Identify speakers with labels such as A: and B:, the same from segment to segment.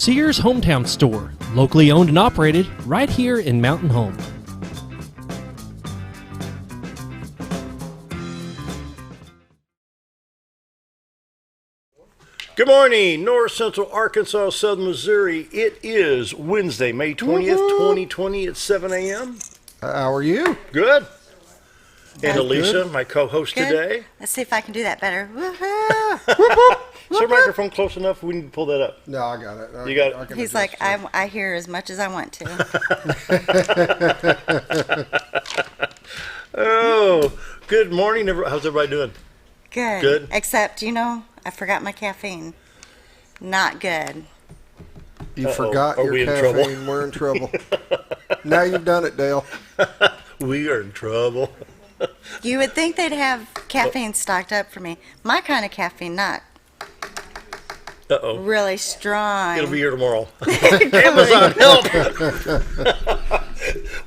A: Sears Hometown Store, locally owned and operated right here in Mountain Home.
B: Good morning, North Central Arkansas, Southern Missouri. It is Wednesday, May 20th, 2020 at 7 a.m.
C: How are you?
B: Good. And
C: Good.
B: Alicia, my co-host
D: Good.
B: today.
D: Let's see if I can do that better.
B: Is your microphone close enough? We need to pull that up.
C: No, I got it.
B: You got it?
C: I can
D: He's
C: adjust
D: like,
C: it.
D: I hear as much as I want to.
B: Oh, good morning. How's everybody doing?
D: Good.
B: Good.
D: Except, I forgot my caffeine. Not good.
C: You
B: Uh-oh.
C: forgot
B: Are
C: your
B: we in trouble?
C: caffeine. We're in trouble. Now you've done it, Dale.
B: We are in trouble.
D: You would think they'd have caffeine stocked up for me. My kind of caffeine, not
B: Uh-oh.
D: really strong.
B: It'll be here tomorrow. Amazon, help!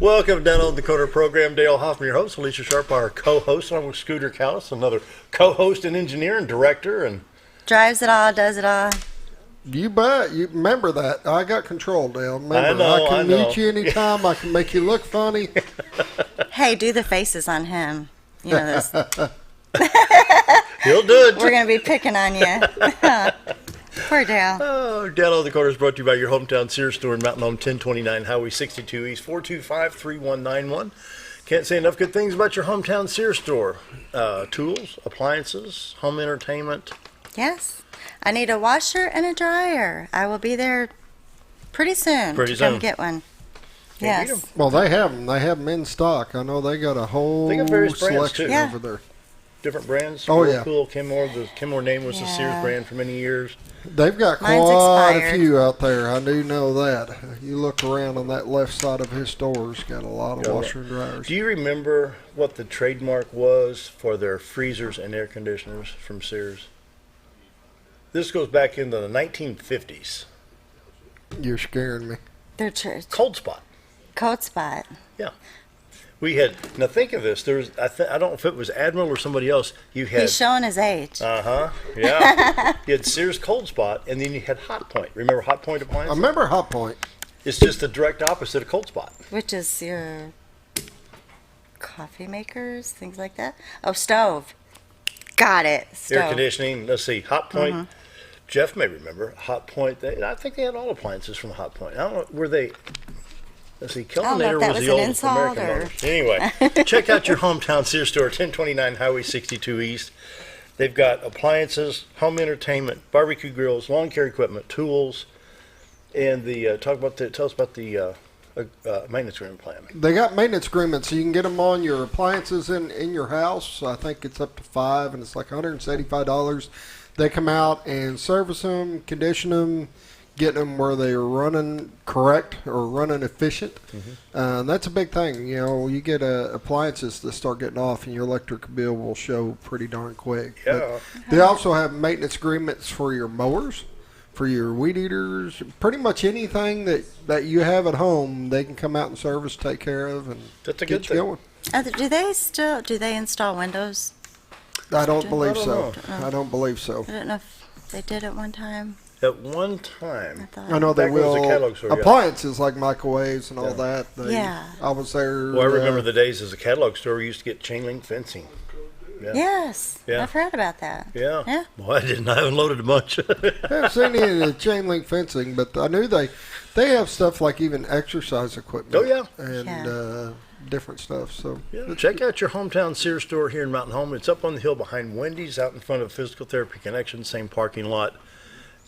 B: Welcome down on the Dakota program. Dale Hoffman, your host. Alicia Sharp, our co-host. I'm with Scooter Callis, another co-host and engineer and director. And
D: Drives it all, does it all.
C: You bet. You remember that. I got control, Dale. Remember,
B: I
C: can
B: know.
C: meet you anytime. I can make you look funny.
D: Hey, do the faces on him. You know this.
B: he'll do it.
D: We're going to be picking on you. Poor Dale.
B: Oh, Down on the Corner is brought to you by your hometown Sears store in Mountain Home, 1029 Highway 62 East, 425-3191. Can't say enough good things about your hometown Sears store. Tools, appliances, home entertainment.
D: Yes. I need a washer and a dryer. I will be there pretty soon
B: Pretty
D: to come
B: soon.
D: get one.
B: Can't beat
D: Yes.
B: 'em.
C: Well, they have them. They have them in stock. I know they got a whole
B: They got various brands,
C: selection
B: too.
D: Yeah.
C: over there.
B: Different brands.
C: Oh, yeah.
B: Cool. Kenmore. The Kenmore name was the Sears
D: Yeah.
B: brand for many years.
C: They've got
D: Mine's
C: quite
D: expired.
C: a few out there. I do know that. You look around on that left side of his store, it's got a lot of
B: Yeah.
C: washer and dryers.
B: Do you remember what the trademark was for their freezers and air conditioners from Sears? This goes back into the 1950s.
C: You're scaring me.
D: They're church.
B: Cold spot.
D: Coat spot.
B: Yeah. We had, now think of this, there was, I don't know if it was Admiral or somebody else, you had,
D: He's showing his age.
B: yeah, you had Sears Cold Spot, and then you had Hot Point. Remember Hot Point
C: I
B: appliances?
C: remember Hot Point.
B: It's just the direct opposite of Cold Spot.
D: Which is your coffee makers, things like that. Oh, stove. Got it. Stove.
B: Air conditioning, let's see, Hot Point, Jeff may remember, Hot Point, I think they had all appliances from Hot Point. I don't know, were they, let's see,
D: don't know
B: Kelvinator
D: if that
B: was
D: was
B: the
D: an
B: oldest
D: insult
B: American
D: or-
B: model. Anyway, check out your hometown Sears store, 1029 Highway 62 East. They've got appliances, home entertainment, barbecue grills, lawn care equipment, tools, and tell us about the maintenance agreement plan.
C: They got maintenance agreements, so you can get them on your appliances in your house. I think it's up to 5, and it's like $175. They come out and service them, condition them, get them where they are running correct or running efficient. That's a big thing. You get appliances that start getting off, and your electric bill will show pretty darn quick.
B: Yeah.
C: But they also have maintenance agreements for your mowers, for your weed eaters, pretty much anything that you have at home, they can come out and service, take care of, and
B: That's a
C: get
B: good
C: you
B: thing.
C: going.
D: Do they install windows?
C: I don't believe
B: don't
C: so.
D: know.
C: I don't believe so.
D: I don't know if they did at one time.
B: At one time,
C: I know they
B: Back when it was a
C: will.
B: catalog store, yeah.
C: Appliances like microwaves and all
B: Yeah.
C: that.
D: Yeah.
C: I was there.
B: well, I remember the days as a catalog store, we used to get chain link fencing. Yeah.
D: Yes.
B: Yeah.
D: I've heard about that.
B: Yeah.
D: Yeah.
B: Well, I didn't. I haven't loaded a bunch.
C: I haven't seen any of the chain link fencing, but I knew they have stuff like even exercise equipment.
B: Oh, yeah.
C: And
D: Yeah.
C: different stuff. So
B: Yeah, check out your hometown Sears store here in Mountain Home. It's up on the hill behind Wendy's, out in front of Physical Therapy Connection, same parking lot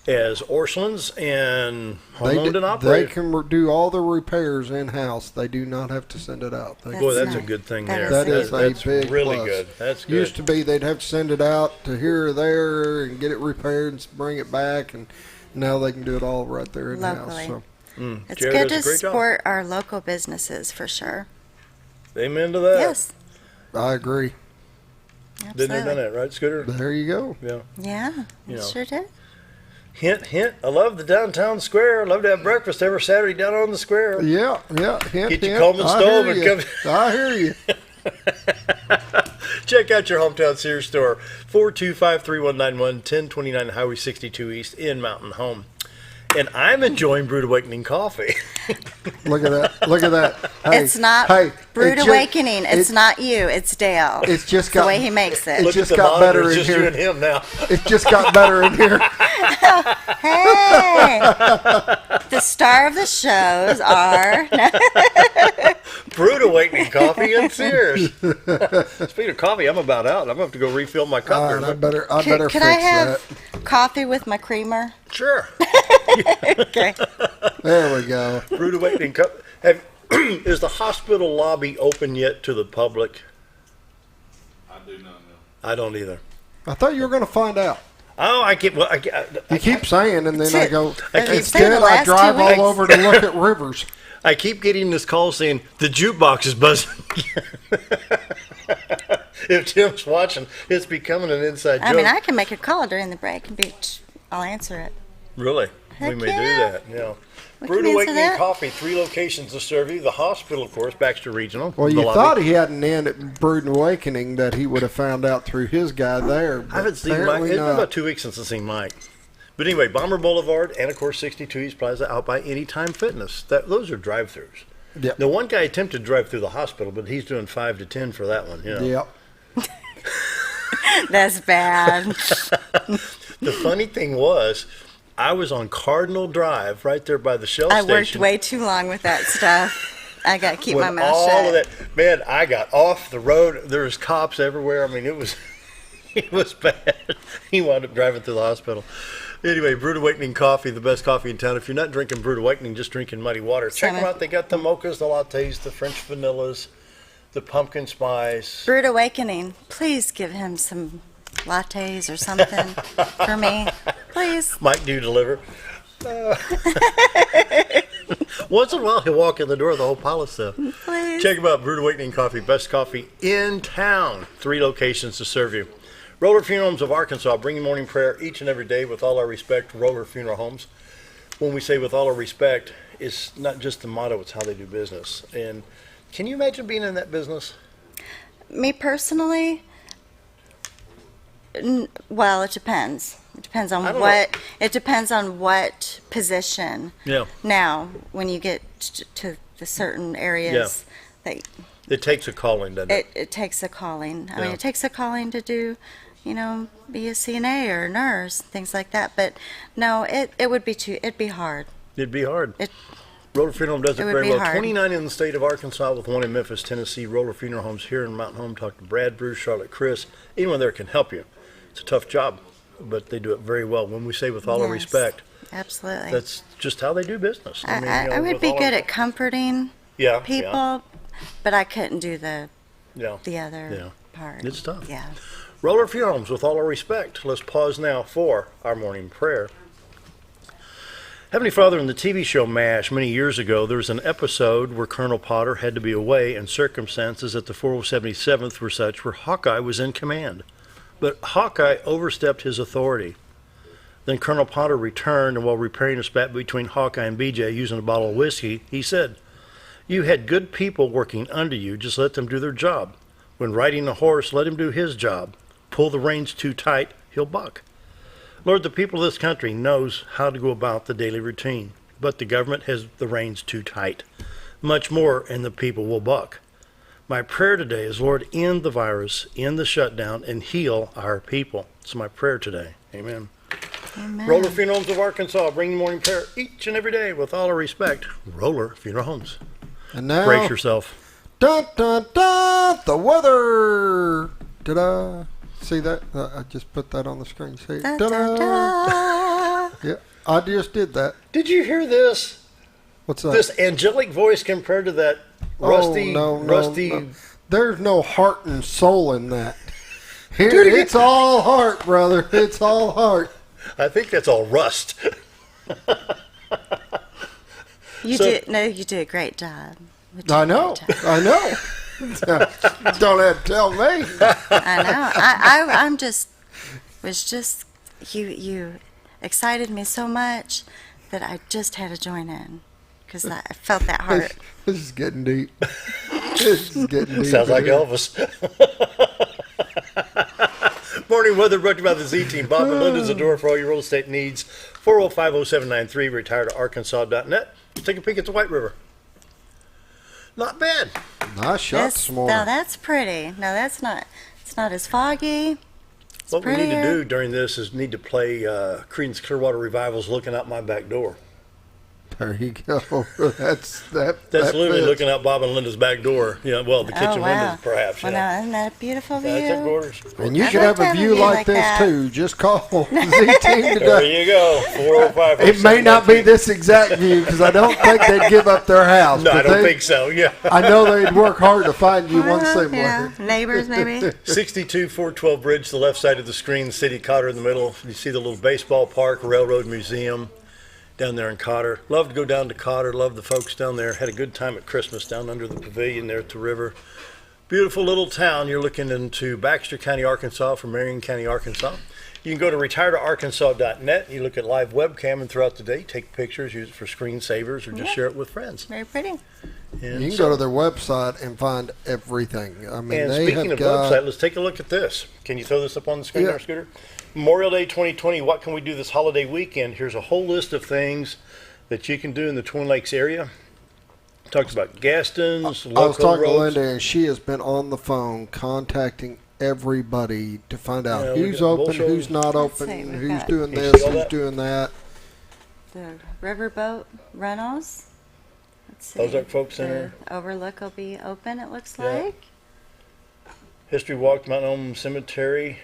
B: as Orscheln's, and home-owned and
C: they
B: operated.
C: can do all the repairs in house. They do not have to send it out. They
B: Boy, that's
D: nice.
B: a good thing
D: That
B: there.
D: is
C: That is a
B: That's
C: big
B: really
C: plus.
B: good. That's good.
C: Used to be they'd have to send it out to here or there and get it repaired and bring it back, and now they can do it all right there in the
D: Locally.
C: house. So
D: It's
B: Jared
D: good
B: does a
D: to
B: great job.
D: support our local businesses for sure.
B: Amen to that.
D: Yes.
C: I agree.
B: Didn't have done
D: Absolutely.
B: that, right, Scooter?
C: There you go.
B: Yeah.
D: Yeah.
B: You know.
D: Sure did.
B: Hint, hint. I love the downtown square. I love to have breakfast every Saturday down on the square.
C: Yeah. Hint,
B: Get your
C: hint.
B: Coleman
C: I
B: stove
C: hear
B: and
C: you.
B: come-
C: I hear you.
B: Check out your hometown Sears store, 425-3191, 1029 Highway 62 East in Mountain Home. And I'm enjoying Brewed Awakening coffee.
C: Look at that. Look at that. Hey,
D: It's not
C: hey,
D: Brewed
C: it
D: Awakening. It's not you. It's Dale.
C: It's just
D: It's
C: got
D: the way he makes it.
C: It
B: Look
C: just
B: at the
C: got
B: monitor,
C: better
B: it's
C: in
B: just you
C: here.
B: and him now.
C: It just got better in here.
D: Hey, the star of the shows are.
B: Brewed Awakening coffee and Sears. Speaking of coffee, I'm about out. I'm going to have to go refill my cup
C: All
B: here.
C: right, I better
D: Could
C: fix
D: I have
C: that.
D: coffee with my creamer?
B: Sure.
D: Okay.
C: There we go.
B: Brewed Awakening cup. Is the hospital lobby open yet to the public?
E: I do not know.
B: I don't either.
C: I thought you were going to find out.
B: Oh, I get. Well,
C: You keep saying, and then I go, it's
D: Say the
C: good. I
D: last 2
C: drive all
D: weeks.
C: over to look at rivers.
B: I keep getting this call saying the jukebox is buzzing. If Tim's watching, it's becoming an inside joke.
D: I mean, I can make a call during the break and I'll answer it.
B: Really?
D: Heck
B: We may
D: yeah.
B: do that. Yeah.
D: We
B: Brewed
D: can answer
B: Awakening
D: that.
B: Coffee, 3 locations to serve you. The hospital, of course, Baxter Regional.
C: Well,
B: the
C: you
B: lobby.
C: thought he hadn't ended Brewed Awakening that he would have found out through his guy there. But
B: I haven't seen Mike.
C: apparently
B: It's been
C: not.
B: about 2 weeks since I've seen Mike. But anyway, Bomber Boulevard and, of course, 62 East Plaza out by Anytime Fitness. Those are drive-thrus.
C: Yep.
B: The one guy attempted to drive through the hospital, but he's doing 5 to 10 for that one. You know?
C: Yep.
D: That's bad.
B: The funny thing was, I was on Cardinal Drive right there by the Shell
D: I worked
B: station.
D: way too long with that stuff. I got to keep my
B: when
D: mouth
B: all
D: shut.
B: of that, man, I got off the road. There was cops everywhere. I mean, it was, it was bad. He wound up driving through the hospital. Anyway, Brewed Awakening Coffee, the best coffee in town. If you're not drinking Brewed Awakening, just drinking muddy water. Check them out. They got the mochas, the lattes, the French vanillas, the pumpkin spice.
D: Brewed Awakening, please give him some lattes or something for me. Please.
B: Mike, do you deliver? Once in a while, he'll walk in the door with a whole pile of stuff.
D: Please.
B: Check them out. Brewed Awakening Coffee, best coffee in town. 3 locations to serve you. Roller Funeral Homes of Arkansas, bringing morning prayer each and every day with all our respect. Roller Funeral Homes. When we say with all our respect, it's not just the motto, it's how they do business. And can you imagine being in that business?
D: Me personally, well, it depends. It depends on
B: I don't
D: what. It depends on what position.
B: Yeah.
D: Now, when you get to the certain areas, that
B: It takes a calling, doesn't it?
D: it takes a calling. I mean,
B: Yeah.
D: it takes a calling to do, be a CNA or a nurse, things like that. But no, it would be it'd be hard.
B: It'd be hard.
D: It-
B: Roller Funeral Home does it
D: it would
B: very
D: be
B: well.
D: hard.
B: 29 in the state of Arkansas with 1 in Memphis, Tennessee. Roller Funeral Homes here in Mountain Home. Talk to Brad, Bruce, Charlotte, Chris. Anyone there can help you. It's a tough job, but they do it very well. When we say with all our
D: Yes,
B: respect,
D: Absolutely.
B: that's just how they do business.
D: I would
B: with
D: be
B: all
D: good
B: our-
D: at comforting
B: Yeah,
D: people, but I couldn't do the
B: Yeah.
D: other
B: Yeah.
D: part.
B: It's tough.
D: Yeah.
B: Roller Funeral Homes, with all our respect. Let's pause now for our morning prayer. Heavenly Father, in the TV show MASH many years ago, there was an episode where Colonel Potter had to be away, and circumstances at the 477th were such where Hawkeye was in command. But Hawkeye overstepped his authority. Then Colonel Potter returned, and while repairing a spat between Hawkeye and BJ using a bottle of whiskey, he said, "You had good people working under you, just let them do their job. When riding a horse, let him do his job. Pull the reins too tight, he'll buck." Lord, the people of this country knows how to go about the daily routine, but the government has the reins too tight. Much more, and the people will buck. My prayer today is, Lord, end the virus, end the shutdown, and heal our people. It's my prayer today. Amen.
D: Amen.
B: Roller Funeral Homes of Arkansas, bringing morning prayer each and every day with all our respect. Roller Funeral Homes.
C: And now,
B: Brace yourself.
C: dun dun dun, the weather. Did I see that? I just put that on the screen. See,
D: Da,
C: ta-da.
D: da, da.
C: Yeah, I just did that.
B: Did you hear this?
C: What's that?
B: This angelic voice compared to that rusty, rusty.
C: no. There's no heart and soul in that. Here,
B: Dude,
C: it's all heart, brother. It's all heart.
B: I think that's all rust.
D: You
B: So-
D: you do a great job. You do
C: I
D: a
C: know.
D: great job.
C: I know. Don't have to tell me.
D: I know. I'm just you excited me so much that I just had to join in because I felt that heart.
C: This is getting deep. This is getting deep.
B: Sounds like
C: in here.
B: Elvis. Morning weather brought to you by the Z Team. Bob and Linda's the door for all your real estate needs. 405-0793, retiredarkansas.net. Take a peek at the White River. Not bad.
C: Nice shot this morning.
D: Now that's pretty. No, that's not. It's not as foggy. It's
B: What we need to
D: prettier.
B: do during this is need to play Creedence Clearwater Revival's Looking Out My Back Door.
C: There you go. That's
B: Literally
C: fits.
B: looking out Bob and Linda's back door. Yeah, well, the kitchen windows, perhaps.
D: Well, now, isn't that a beautiful view?
B: That's headquarters.
C: And you
D: I'd
C: could
D: like
C: have
D: to
C: a
D: have a
C: view
D: view
C: like
D: like
C: this
D: that.
C: too. Just call Z Team
B: There
C: today.
B: you go. 405.
C: It may not be this exact view because I don't think they'd give up their house.
B: No, I
C: but
B: don't
C: they-
B: think so. Yeah.
C: I know they'd work hard to find you one
D: Well,
C: similar.
D: yeah, neighbors maybe.
B: 62 412 bridge, the left side of the screen, City Cotter in the middle. You see the little baseball park, Railroad Museum down there in Cotter. Love to go down to Cotter. Love the folks down there. Had a good time at Christmas down under the pavilion there at the river. Beautiful little town. You're looking into Baxter County, Arkansas from Marion County, Arkansas. You can go to retiredarkansas.net. You look at live webcam and throughout the day, take pictures, use it for screensavers, or just
D: Yeah.
B: share it with friends.
D: Very pretty.
B: And
C: You can
B: so-
C: go to their website and find everything. I mean,
B: And
C: they
B: speaking
C: have
B: of
C: got.
B: website, let's take a look at this. Can you throw this up on the screen
C: Yeah.
B: there, Scooter? Memorial Day 2020, what can we do this holiday weekend? Here's a whole list of things that you can do in the Twin Lakes area. Talks about Gaston's,
C: I was
B: local
C: talking to
B: roads.
C: Linda, and she has been on the phone contacting everybody to find out
B: Yeah, we
C: who's
B: got
C: open,
B: bull shows.
C: who's not
D: Let's
C: open,
D: see, we've
C: who's
D: got-
C: doing
B: Can you
C: this,
B: see all
C: who's
B: that?
C: doing that.
D: The riverboat rentals. Let's see.
B: Ozark Folk Center.
D: The Overlook will be open, it looks
B: Yeah.
D: like.
B: History Walk, Mount Elm Cemetery,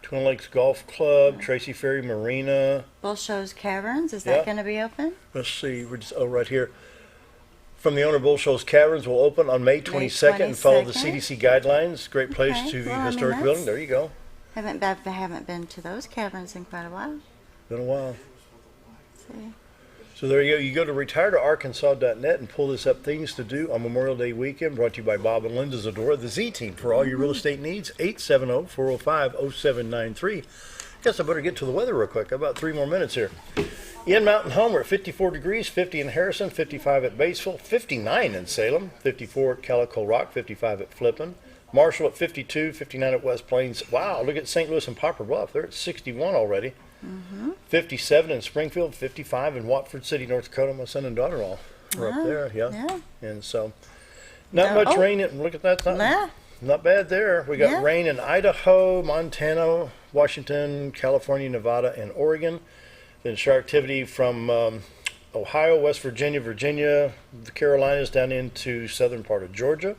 B: Twin Lakes Golf Club, Tracy Ferry Marina.
D: Bull Shows Caverns, is
B: Yeah.
D: that going to be open?
B: Let's see, we're just, right here. From the owner, Bull Shoals Caverns will open on May 22nd and follow the
D: 22nd.
B: CDC guidelines. Great place
D: Okay,
B: to
D: well, I mean,
B: historic
D: that's-
B: building. There you go.
D: Haven't been to those caverns in quite a while.
B: Been a while.
D: Let's see.
B: So there you go. You go to retiredarkansas.net and pull this up. Things to do on Memorial Day weekend. Brought to you by Bob and Linda Zadora, the Z Team, for all your real estate needs. 870-405-0793. Guess I better get to the weather real quick. About 3 more minutes here. In Mountain Home, we're at 54 degrees, 50 in Harrison, 55 at Batesville, 59 in Salem, 54 at Calico Rock, 55 at Flippin. Marshall at 52, 59 at West Plains. Wow, look at St. Louis and Poplar Bluff. They're at 61 already. 57 in Springfield, 55 in Watford City, North Dakota. My son and daughter-in-law are up there.
D: Yeah.
B: And so, not
D: No-
B: much
D: oh.
B: rain. Look at that.
D: Yeah.
B: Not bad there. We got
D: Yeah.
B: rain in Idaho, Montana, Washington, California, Nevada, and Oregon. Then shower activity from Ohio, West Virginia, the Carolinas down into southern part of Georgia.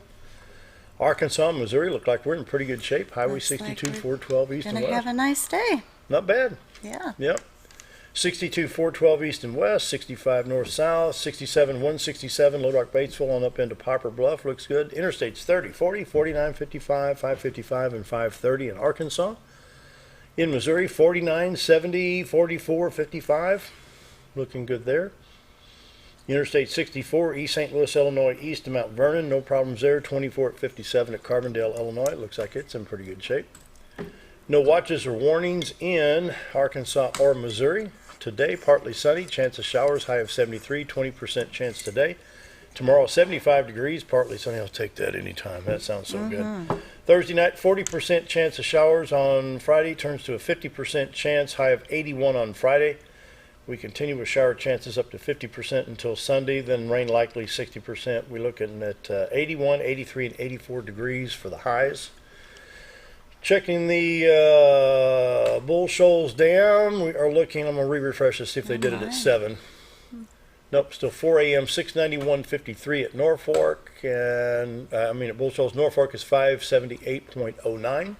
B: Arkansas, Missouri look like we're in pretty good shape. Highway
D: Looks like
B: 62,
D: we're
B: 412 east and
D: Gonna
B: west.
D: have a nice day.
B: Not bad.
D: Yeah.
B: Yep. 62, 412 east and west, 65 north south, 67, 167 Low Rock Batesville on up into Poplar Bluff. Looks good. Interstates 30, 40, 49, 55, 555, and 530 in Arkansas. In Missouri, 49, 70, 44, 55. Looking good there. Interstate 64, East St. Louis, Illinois, east to Mount Vernon. No problems there. 24 at 57 at Carbondale, Illinois. Looks like it's in pretty good shape. No watches or warnings in Arkansas or Missouri. Today, partly sunny, chance of showers, high of 73, 20% chance today. Tomorrow, 75 degrees, partly sunny. I'll take that anytime. That sounds so good. Thursday night, 40% chance of showers on Friday, turns to a 50% chance, high of 81 on Friday. We continue with shower chances up to 50% until Sunday, then rain likely 60%. We're looking at 81, 83, and 84 degrees for the highs. Checking the Bull Shoals down, we are looking, I'm going to re-refresh to see if they did it at 7. Nope, still 4 a.m., 691.53 at Norfolk, and at Bull Shoals, Norfolk is 578.09.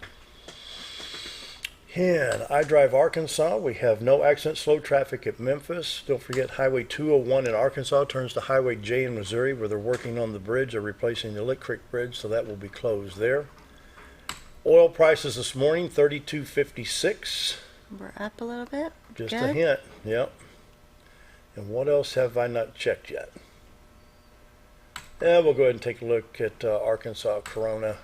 B: In I Drive Arkansas, we have no accident, slow traffic at Memphis. Don't forget Highway 201 in Arkansas turns to Highway J in Missouri, where they're working on the bridge. They're replacing the Lick Creek Bridge, so that will be closed there. Oil prices this morning, $32.56.
D: We're up a little bit.
B: Just
D: Good.
B: a hint, yep. And what else have I not checked yet? Yeah, we'll go ahead and take a look at Arkansas Corona.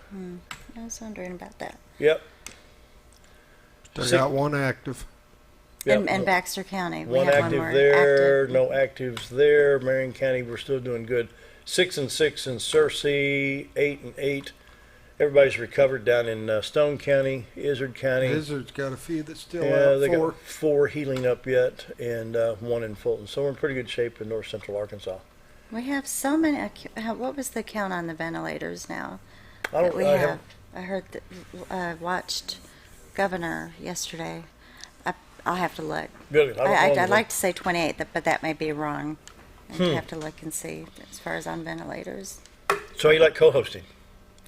D: I was wondering about that.
B: Yep.
C: They got one active.
B: Yep.
D: And Baxter County. We
B: One
D: have
B: active
D: one more
B: there,
D: active.
B: no actives there. Marion County, we're still doing good. 6 and 6 in Searcy, 8 and 8 Everybody's recovered down in Stone County, Izard County.
C: Izard's got a few that's still
B: Yeah,
C: out
B: they
C: for.
B: got 4 healing up yet, and 1 in Fulton. So we're in pretty good shape in north central Arkansas.
D: We have so many. What was the count on the ventilators now?
B: I
D: that
B: don't.
D: we
B: I
D: have.
B: have
D: I heard that. Watched Governor yesterday. I'll have to look.
B: good.
D: I'd like to say 28, but that may be wrong. I'd have to look and see as far as on ventilators.
B: So you like co-hosting?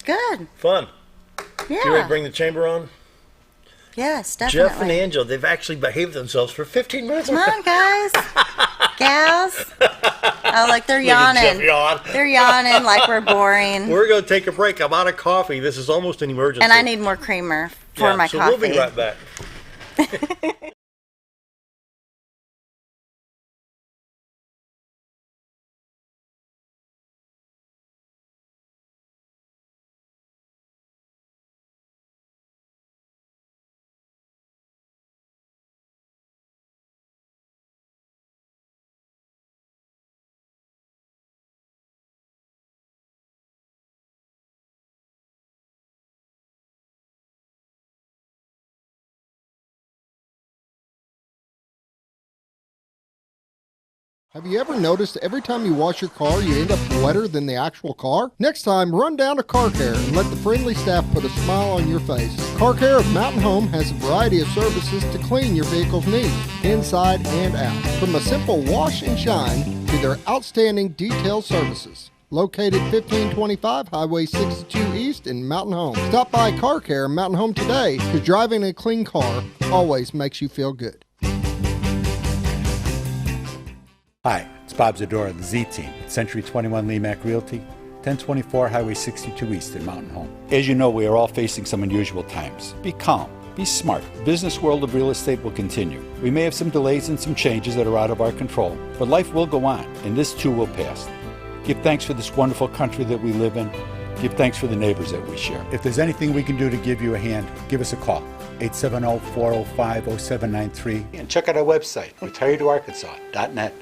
D: Good.
B: Fun.
D: Yeah.
B: You ready to bring the chamber on?
D: Yes, definitely.
B: Jeff and Angela, they've actually behaved themselves for 15 minutes.
D: Come on, guys. Gals. Oh, like they're
B: Look at Jeff
D: yawning.
B: yawn.
D: They're yawning like we're boring.
B: We're going to take a break. I'm out of coffee. This is almost an emergency.
D: And I need more creamer for my
B: so
D: coffee.
B: We'll be right back.
C: Have you ever noticed every time you wash your car, you end up wetter than the actual car? Next time, run down to Car Care and let the friendly staff put a smile on your face. Car Care of Mountain Home has a variety of services to clean your vehicle's needs, inside and out. From a simple wash and shine to their outstanding detail services. Located 1525 Highway 62 East in Mountain Home. Stop by Car Care Mountain Home today, because driving a clean car always makes you feel good.
F: Hi, it's Bob Zadora of the Z-Team at Century 21 Lemac Realty, 1024 Highway 62 East in Mountain Home. As you know, we are all facing some unusual times. Be calm. Be smart. The business world of real estate will continue. We may have some delays and some changes that are out of our control, but life will go on, and this too will pass. Give thanks for this wonderful country that we live in. Give thanks for the neighbors that we share. If there's anything we can do to give you a hand, give us a call. 870-405-0793. And check out our website, retiredtoarkansas.net.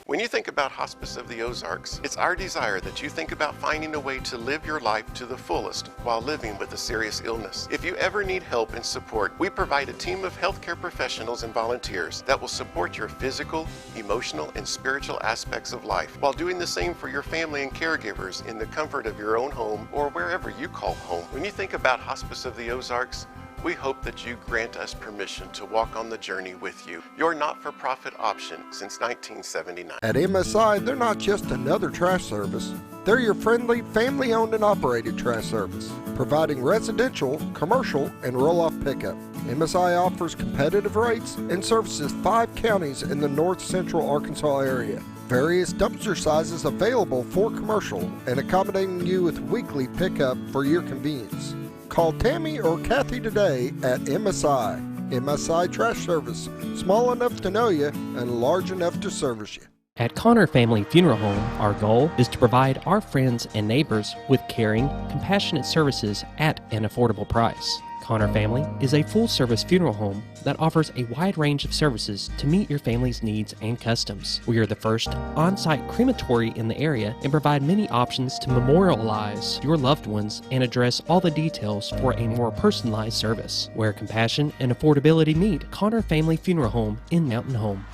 G: When you think about Hospice of the Ozarks, it's our desire that you think about finding a way to live your life to the fullest while living with a serious illness. If you ever need help and support, we provide a team of healthcare professionals and volunteers that will support your physical, emotional, and spiritual aspects of life while doing the same for your family and caregivers in the comfort of your own home or wherever you call home. When you think about Hospice of the Ozarks, we hope that you grant us permission to walk on the journey with you. Your not-for-profit option since 1979.
C: At MSI, they're not just another trash service. They're your friendly, family-owned and operated trash service, providing residential, commercial, and roll-off pickup. MSI offers competitive rates and services 5 counties in the north central Arkansas area. Various dumpster sizes available for commercial and accommodating you with weekly pickup for your convenience. Call Tammy or Kathy today at MSI. MSI Trash Service. Small enough to know you and large enough to service you.
A: At Connor Family Funeral Home, our goal is to provide our friends and neighbors with caring, compassionate services at an affordable price. Connor Family is a full-service funeral home that offers a wide range of services to meet your family's needs and customs. We are the first on-site crematory in the area and provide many options to memorialize your loved ones and address all the details for a more personalized service. Where compassion and affordability meet, Connor Family Funeral Home in Mountain Home.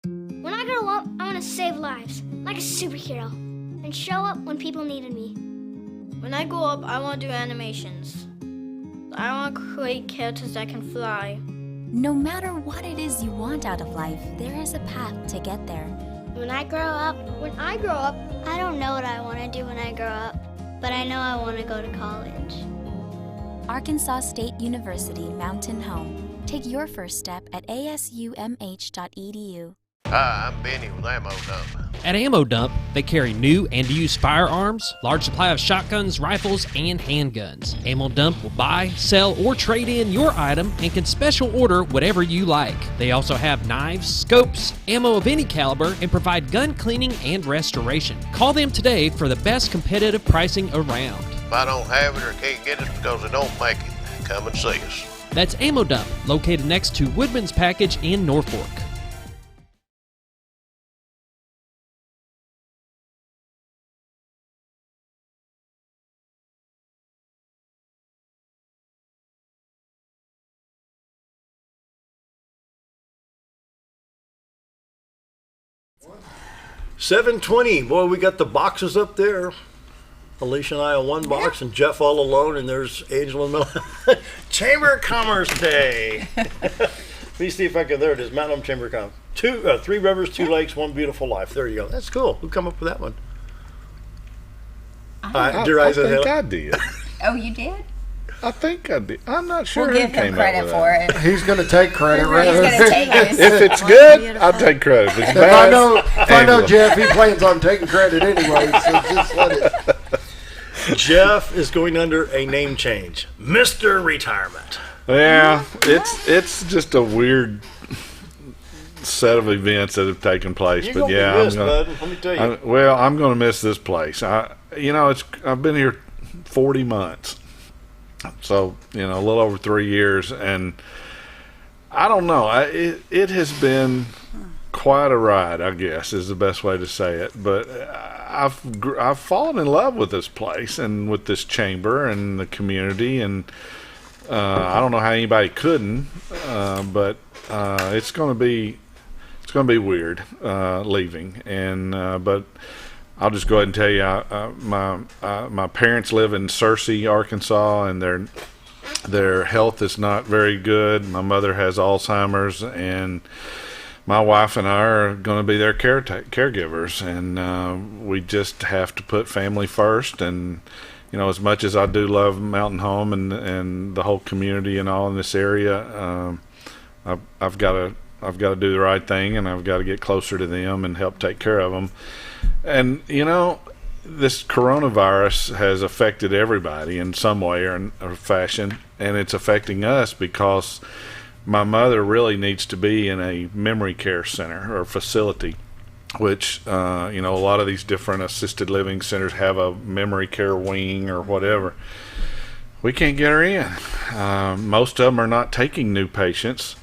H: When I grow up, I want to save lives, like a superhero, and show up when people needed me.
I: When I grow up, I want to do animations. I want to create characters that can fly.
J: No matter what it is you want out of life, there is a path to get there.
H: When I grow up, I don't know what I want to do when I grow up, but I know I want to go to college.
J: Arkansas State University Mountain Home. Take your first step at asumh.edu.
G: Hi, I'm Benny with Ammo Dump.
A: At Ammo Dump, they carry new and used firearms, large supply of shotguns, rifles, and handguns. Ammo Dump will buy, sell, or trade in your item and can special order whatever you like. They also have knives, scopes, ammo of any caliber, and provide gun cleaning and restoration. Call them today for the best competitive pricing around.
G: If I don't have it or can't get it because they don't make it, come and see us.
A: That's Ammo Dump, located next to Woodman's Package in Norfolk.
B: 7:20. Boy, we got the boxes up there. Alicia and I on one box, and Jeff all alone, and there's Angela and Mel. Chamber of Commerce Day. Let me see if I can. There it is, Mountain Home Chamber of Commerce. 3 rivers, 2 lakes, 1 beautiful life. There you go. That's cool. Who come up with that one?
E: I think I did.
K: Oh, you did?
E: I think I did. I'm not sure
K: We'll
E: who
K: give him
E: came
K: credit
E: up with
K: for
E: that.
K: it.
C: He's going to take credit.
K: He's going to take it.
E: If it's good, I'll take credit. If it's
C: If
E: bad,
C: I know Jeff, he plans on taking credit anyway, so just let it.
B: Jeff is going under a name change. Mr. Retirement.
E: yeah, it's just a weird set of events that have taken place.
B: You're
E: but
B: gonna
E: yeah,
B: be missed,
E: I'm
B: bud. Let me tell you.
E: I'm going to miss this place. I've been here 40 months, so a little over 3 years, and I don't know. It has been quite a ride, I guess, is the best way to say it. But I've fallen in love with this place and with this chamber and the community, and I don't know how anybody couldn't, but it's going to be weird leaving, and but I'll just go ahead and tell you, my parents live in Searcy, Arkansas, and their health is not very good. My mother has Alzheimer's, and my wife and I are going to be their caregivers, and we just have to put family first. And as much as I do love Mountain Home and the whole community and all in this area, I've got to do the right thing, and I've got to get closer to them and help take care of them. And this coronavirus has affected everybody in some way or fashion, and it's affecting us because my mother really needs to be in a memory care center or facility, which a lot of these different assisted living centers have a memory care wing or whatever. We can't get her in. Most of them are not taking new patients.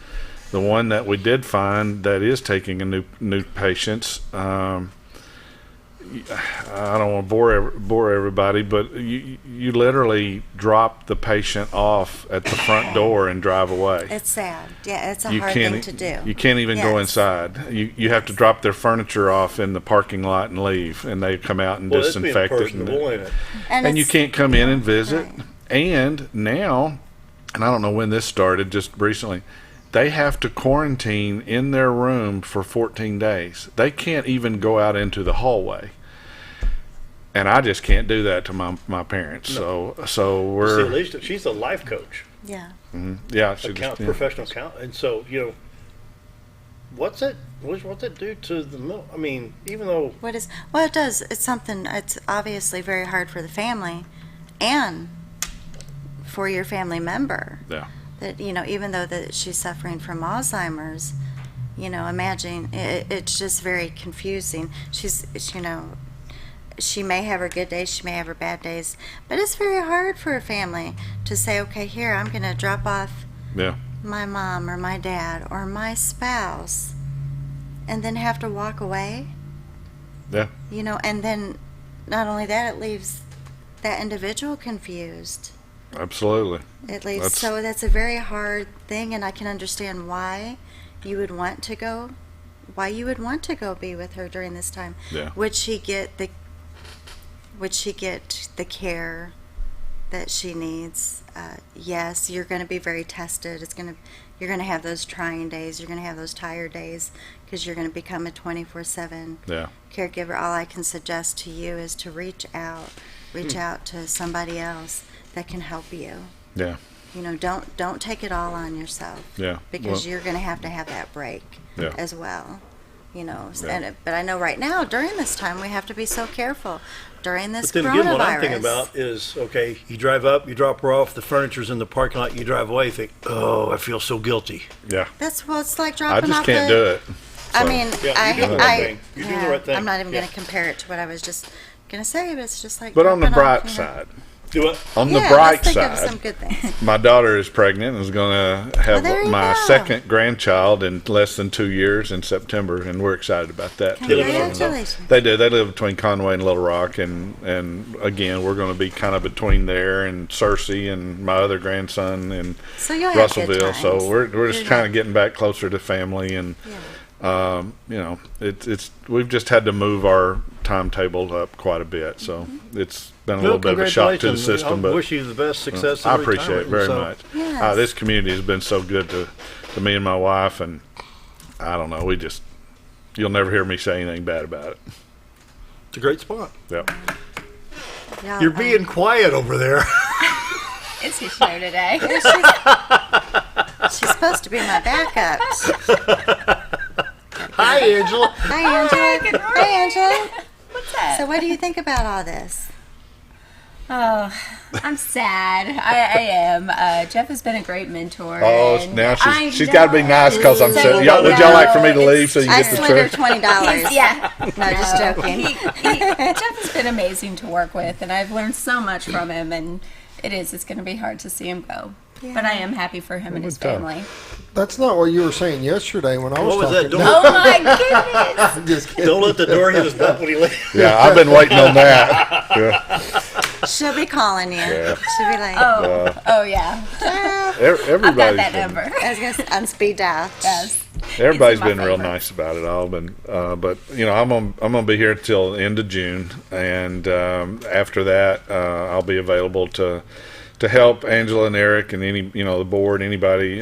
E: The one that we did find that is taking a new patients, I don't want to bore everybody, but you literally drop the patient off at the front door and drive away.
D: It's sad. Yeah, it's a hard thing to do.
E: You can't even go inside. You have to drop their furniture off in the parking lot and leave, and they come out and disinfect it. And you can't come in and visit. Right. And now, and I don't know when this started, just recently, they have to quarantine in their room for 14 days. They can't even go out into the hallway. And I just can't do that to my parents. No. So we're.
B: See, at least she's a life coach.
D: Yeah.
E: Mm-hmm. Yeah.
B: Professional account, and so what's that do to the middle? I mean, even though
D: it does. It's something. It's obviously very hard for the family, and for your family member.
E: Yeah.
D: That even though that she's suffering from Alzheimer's, imagine it's just very confusing. She's she may have her good days, she may have her bad days, but it's very hard for a family to say, okay, here, I'm going to drop off my mom or my dad or my spouse and then have to walk away.
E: Yeah.
D: And then not only that, it leaves that individual confused.
E: Absolutely.
D: It leaves, so that's a very hard thing, and I can understand why you would want to go be with her during this time.
E: Yeah.
D: Would she get the care that she needs? Yes, you're going to be very tested. You're going to have those trying days. You're going to have those tired days because you're going to become a 24/7 caregiver. All I can suggest to you is to reach out to somebody else that can help you.
E: Yeah.
D: Don't take it all on yourself.
E: Yeah.
D: Because you're going to have that break as well.
E: Yeah.
D: But I know right now during this time we have to be so careful during this
B: coronavirus. But then again, what I'm thinking about is, okay, you drive up, you drop her off, the furniture's in the parking lot, you drive away, you think, oh, I feel so guilty.
E: Yeah.
D: It's like dropping off.
E: I just can't do it.
D: I mean,
B: you're doing the right thing.
D: I'm not even going to compare it to what I was just going to say, but it's just like.
E: But on the bright side.
B: Do what?
E: On the bright
D: let's
E: side,
D: think of some good things.
E: My daughter is pregnant and is going to have my second grandchild in less than 2 years in September, and we're excited about that.
D: Congratulations.
E: They do. They live between Conway and Little Rock, and again, we're going to be kind of between there and Searcy and my other grandson in Russellville. So we're just kind of getting back closer to family, and we've just had to move our timetable up quite a bit, so it's been a little bit of a shock to the system.
B: I
E: But
B: wish you the best success.
E: I appreciate it very much.
D: Yes.
E: This community has been so good to me and my wife, and I don't know, you'll never hear me say anything bad about it.
B: It's a great spot.
E: Yep.
D: Yeah,
B: You're being quiet over there.
K: It's his show today.
D: she's supposed to be my backup.
B: Hi, Angela.
D: Hi, Angela. Hi, Angela.
K: What's that?
D: So, what do you think about all this?
K: Oh, I'm sad. I am. Jeff has been a great mentor.
E: Oh,
K: and
E: now
K: I
E: she's got to be
K: know.
E: nice because I'm
K: So
E: saying, would y'all like for me to leave so you
D: I
E: get the
D: slid her
E: trick?
D: $20.
K: Yeah.
D: No, just joking.
K: Jeff has been amazing to work with, and I've learned so much from him, and it's going to be hard to see him go.
D: Yeah.
K: But I am happy for him and his family.
C: That's not what you were saying yesterday when I was
B: What was
C: talking.
B: that? Don't,
K: Oh my goodness!
C: I'm just kidding.
B: don't let the door hit his butt when he leaves.
E: Yeah, I've been waiting on that. Yeah.
D: She'll be calling you.
E: Yeah.
D: She'll be like,
K: Oh yeah. I've got
E: Everybody's
K: that
E: been,
K: number.
D: I was going to on speed dial.
K: Yes.
E: everybody's
K: It's my
E: been real
K: favorite.
E: nice about it all. But I'm gonna be here till the end of June, and after that, I'll be available to help Angela and Eric and the board, anybody,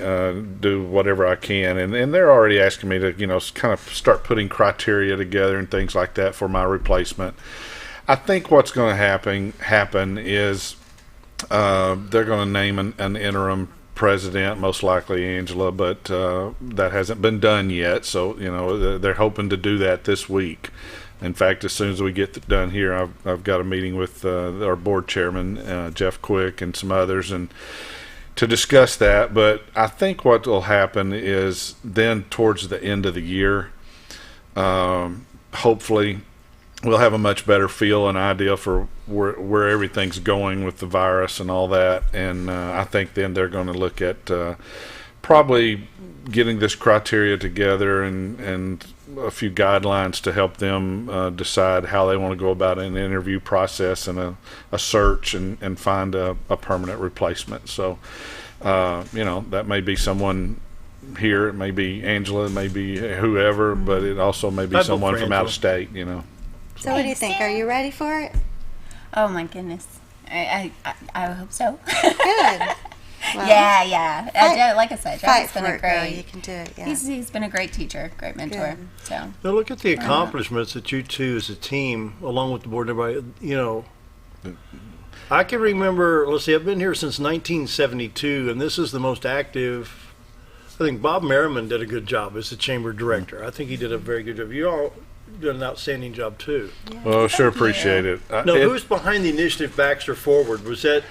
E: do whatever I can. And they're already asking me to, kind of start putting criteria together and things like that for my replacement. I think what's going to happen is they're going to name an interim president, most likely Angela, but that hasn't been done yet. So, they're hoping to do that this week. In fact, as soon as we get done here, I've got a meeting with our board chairman, Jeff Quick, and some others, and to discuss that. But I think what will happen is then towards the end of the year, hopefully we'll have a much better feel and idea for where everything's going with the virus and all that. And I think then they're going to look at probably getting this criteria together and a few guidelines to help them decide how they want to go about an interview process and a search and find a permanent replacement. So, that may be someone here, it may be Angela, it may be whoever, but it also may be
B: I'd vote
E: someone
B: for
E: from out
B: Angela.
E: of state,
D: So, what do you think? Are you ready for it?
K: Oh my goodness. I hope so.
D: Good. Well,
K: Yeah. Like I said,
D: Fight
K: Jeff's been
D: for
K: a
D: it, girl.
K: great.
D: You can do it. Yeah.
K: He's been a great teacher, great mentor.
D: Good.
K: So
B: Now look at the accomplishments that you two as a team, along with the board and everybody, I can remember, let's see, I've been here since 1972, and this is the most active. I think Bob Merriman did a good job as the chamber director. I think he did a very good job. You all did an outstanding job, too.
E: Well, sure appreciate it.
B: Now, who's behind the initiative Baxter Forward? Was that...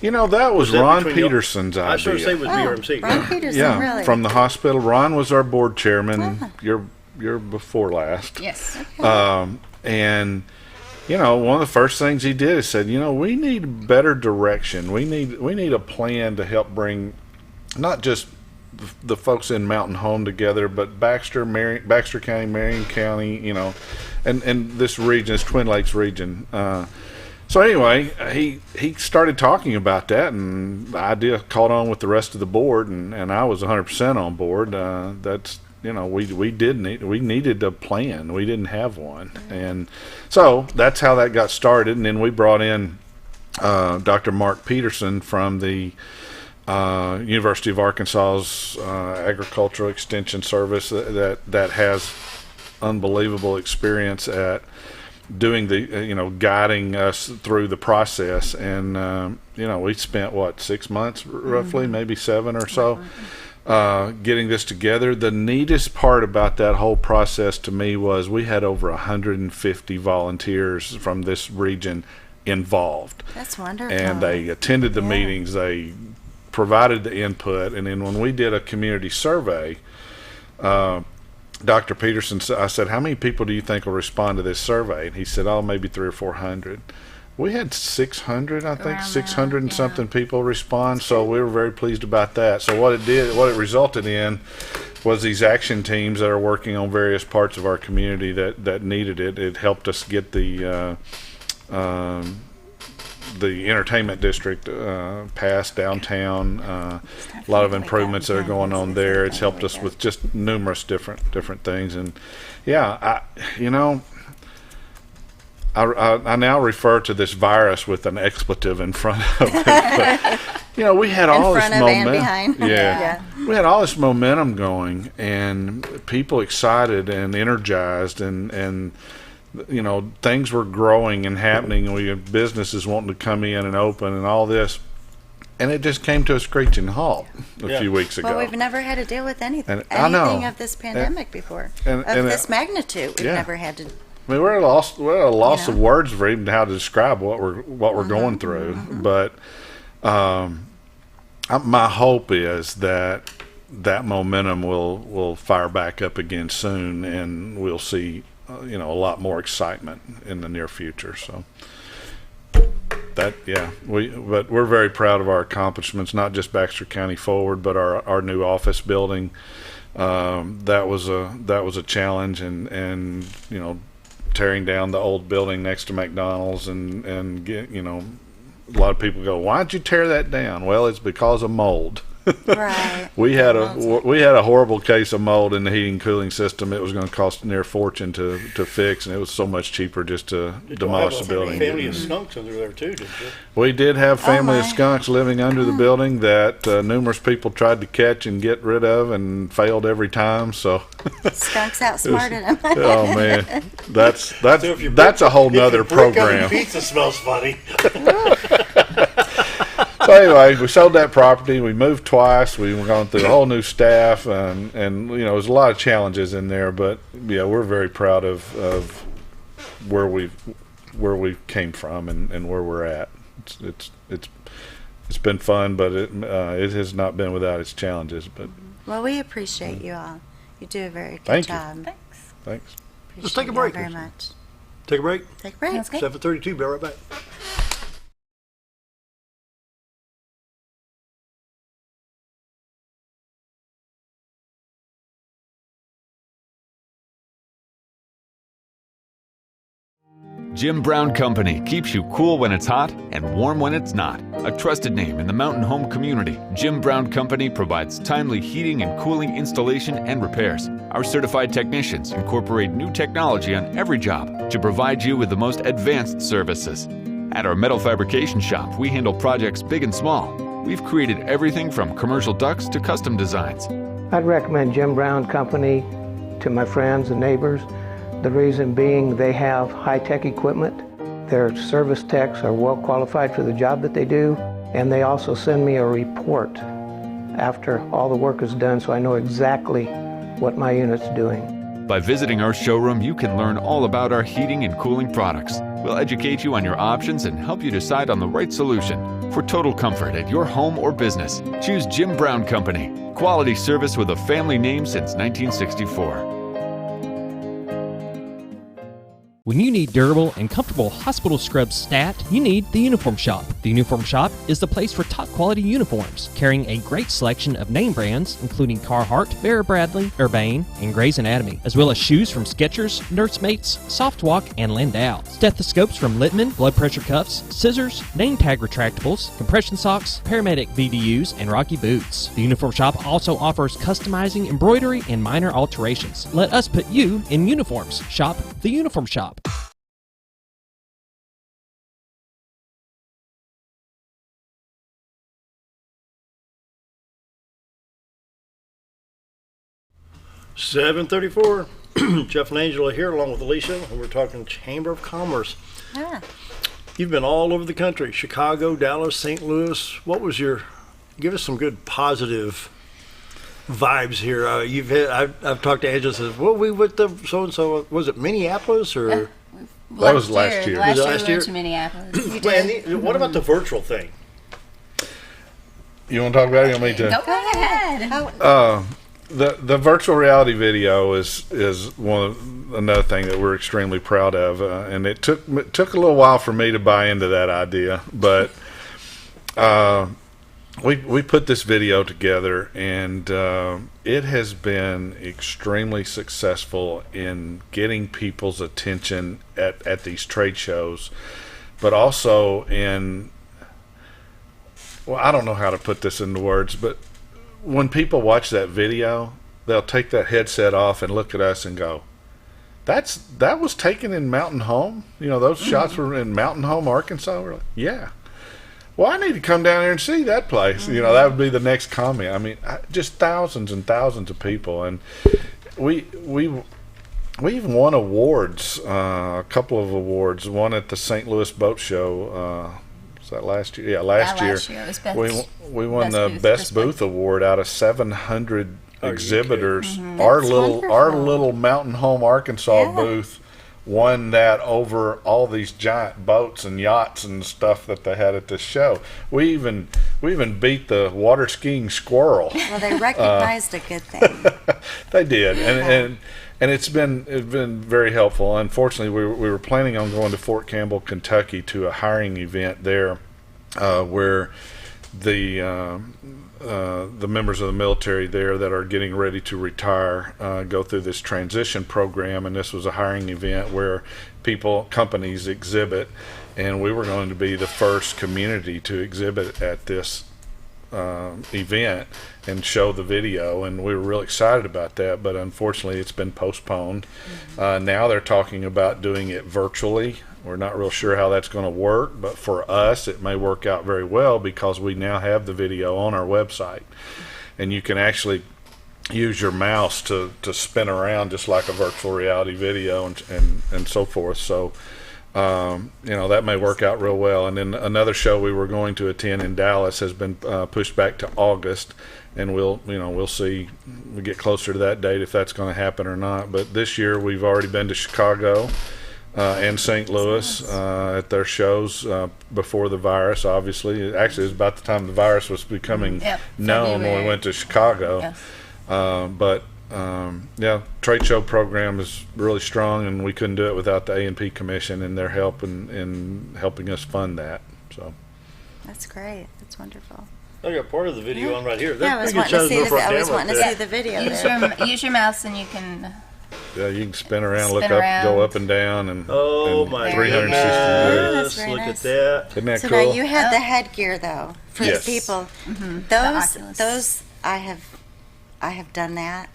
E: that was
B: that
E: Ron
B: between y'all?
E: Peterson's idea.
B: I sort of say it was BRMC.
D: Ron Peterson,
E: Yeah,
D: really?
E: from the hospital. Ron was our board chairman. You're before last.
K: yes.
E: And one of the first things he did is said, we need better direction. We need a plan to help bring not just the folks in Mountain Home together, but Baxter County, Marion County, and this region, this Twin Lakes region. So anyway, he started talking about that, and the idea caught on with the rest of the board, and I was 100% on board. That's we needed a plan. We didn't have one, and so that's how that got started. And then we brought in Dr. Mark Peterson from the University of Arkansas's Agricultural Extension Service that has unbelievable experience at doing the guiding us through the process. And we spent 6 months roughly, maybe 7 or so, getting this together. The neatest part about that whole process to me was we had over 150 volunteers from this region involved.
D: That's wonderful.
E: And they attended the meetings, they provided the input, and then when we did a community survey, Dr. Peterson, I said, how many people do you think will respond to this survey? And he said, maybe 300 or 400. We had 600, I think,
K: Around
E: 600
K: that,
E: and
K: yeah.
E: something people respond, so we were very pleased about that. So what it resulted in was these action teams that are working on various parts of our community that needed it. It helped us get the the entertainment district passed downtown. A lot of improvements that are going on there. It's helped us with just numerous different things. And yeah, I now refer to this virus with an expletive in front of it. But, we had all this momentum. Yeah. We had all this momentum going, and people excited and energized, and things were growing and happening, and we had businesses wanting to come in and open and all this. And it just came to a screeching halt a few weeks ago.
D: Well, we've never had to deal with anything of this pandemic before. Of this magnitude, we've never had to.
E: I mean, we're at a loss of words for even how to describe what we're going through. But my hope is that momentum will fire back up again soon, and we'll see a lot more excitement in the near future. So but we're very proud of our accomplishments, not just Baxter County Forward, but our new office building. That was a challenge, and tearing down the old building next to McDonald's and get, a lot of people go, why'd you tear that down? Well, it's because of mold.
D: Right.
E: We had a horrible case of mold in the heating and cooling system. It was going to cost near a fortune to fix, and it was so much cheaper just to demolish the building.
B: Family of skunks under there too, didn't you?
E: We did have family of skunks living under the building that numerous people tried to catch and get rid of, and failed every time. So
D: skunks outsmarted them.
E: Oh man, that's a whole nother program.
B: Pizza smells funny.
E: So anyway, we sold that property. We moved twice. We were going through a whole new staff, and there's a lot of challenges in there. But yeah, we're very proud of where we came from and where we're at. It's been fun, but it has not been without its challenges. But
D: well, we appreciate you all. You do a very good job.
E: Thanks.
B: Let's take a break.
D: Very much.
B: Take a break.
D: 7:32.
B: Be right back.
L: Jim Brown Company keeps you cool when it's hot and warm when it's not. A trusted name in the mountain home community, Jim Brown Company provides timely heating and cooling installation and repairs. Our certified technicians incorporate new technology on every job to provide you with the most advanced services. At our metal fabrication shop, we handle projects big and small. We've created everything from commercial ducts to custom designs.
M: I'd recommend Jim Brown Company to my friends and neighbors. The reason being they have high-tech equipment. Their service techs are well qualified for the job that they do, and they also send me a report after all the work is done so I know exactly what my unit's doing.
L: By visiting our showroom, you can learn all about our heating and cooling products. We'll educate you on your options and help you decide on the right solution. For total comfort at your home or business, choose Jim Brown Company. Quality service with a family name since 1964.
A: When you need durable and comfortable hospital scrubs stat, you need the Uniform Shop. The Uniform Shop is the place for top quality uniforms, carrying a great selection of name brands, including Carhartt, Vera Bradley, Urbane, and Grey's Anatomy, as well as shoes from Skechers, Nursemates, Softwalk, and Landau, stethoscopes from Littman, blood pressure cuffs, scissors, name tag retractables, compression socks, paramedic VDUs, and Rocky boots. The Uniform Shop also offers customizing, embroidery, and minor alterations. Let us put you in uniforms. Shop the Uniform Shop.
B: 7:34. Jeff and Angela here, along with Alicia, and we're talking Chamber of Commerce.
D: Yeah.
B: You've been all over the country: Chicago, Dallas, St. Louis. Give us some good positive vibes here. I've talked to Angela. Says, "Well, we with the so and so. Was it Minneapolis or?"
E: That was last year.
K: Last year we
B: year?
K: went to Minneapolis.
B: What about the virtual thing?
E: You want to talk about it? You want me to?
K: Go ahead.
E: The virtual reality video is another thing that we're extremely proud of, and it took a little while for me to buy into that idea, but we put this video together, and it has been extremely successful in getting people's attention at these trade shows but also well, I don't know how to put this into words, but when people watch that video, they'll take that headset off and look at us and go, that was taken in Mountain Home? Those shots were in Mountain Home, Arkansas? We're like, yeah. Well, I need to come down there and see that place. That would be the next comment. I mean, just thousands and thousands of people. And we even won awards, a couple of awards. One at the St. Louis Boat Show. Was that last year? Yeah, last year.
K: It was best,
E: we won the Best Booth Award out of 700 exhibitors. Our little Mountain Home, Arkansas booth won that over all these giant boats and yachts and stuff that they had at this show. We even beat the water skiing squirrel.
D: Well, they recognized a good thing.
E: They did, and it's been very helpful. Unfortunately, we were planning on going to Fort Campbell, Kentucky, to a hiring event there, where the members of the military there that are getting ready to retire go through this transition program, and this was a hiring event where companies exhibit, and we were going to be the first community to exhibit at this event and show the video, and we were really excited about that, but unfortunately it's been postponed. Now they're talking about doing it virtually. We're not real sure how that's going to work, but for us it may work out very well because we now have the video on our website, and you can actually use your mouse to spin around just like a virtual reality video and so forth. So that may work out real well. And then another show we were going to attend in Dallas has been pushed back to August, and we'll see. We get closer to that date if that's going to happen or not. But this year we've already been to Chicago and St. Louis at their shows before the virus. Obviously, actually, it was about the time the virus was becoming known when we went to Chicago. Yes. Trade show program is really strong, and we couldn't do it without the A&P Commission and their help in helping us fund that. So
D: that's great. That's wonderful.
B: I got part of the video on right here.
D: I was wanting to see the video.
K: Use your mouse, and you can.
E: Yeah, you can spin around, go up and down, and
B: my
E: 360
B: degrees. Look at that.
E: Isn't that
D: so
E: cool?
D: now you had the headgear though for the people. Those I have done that,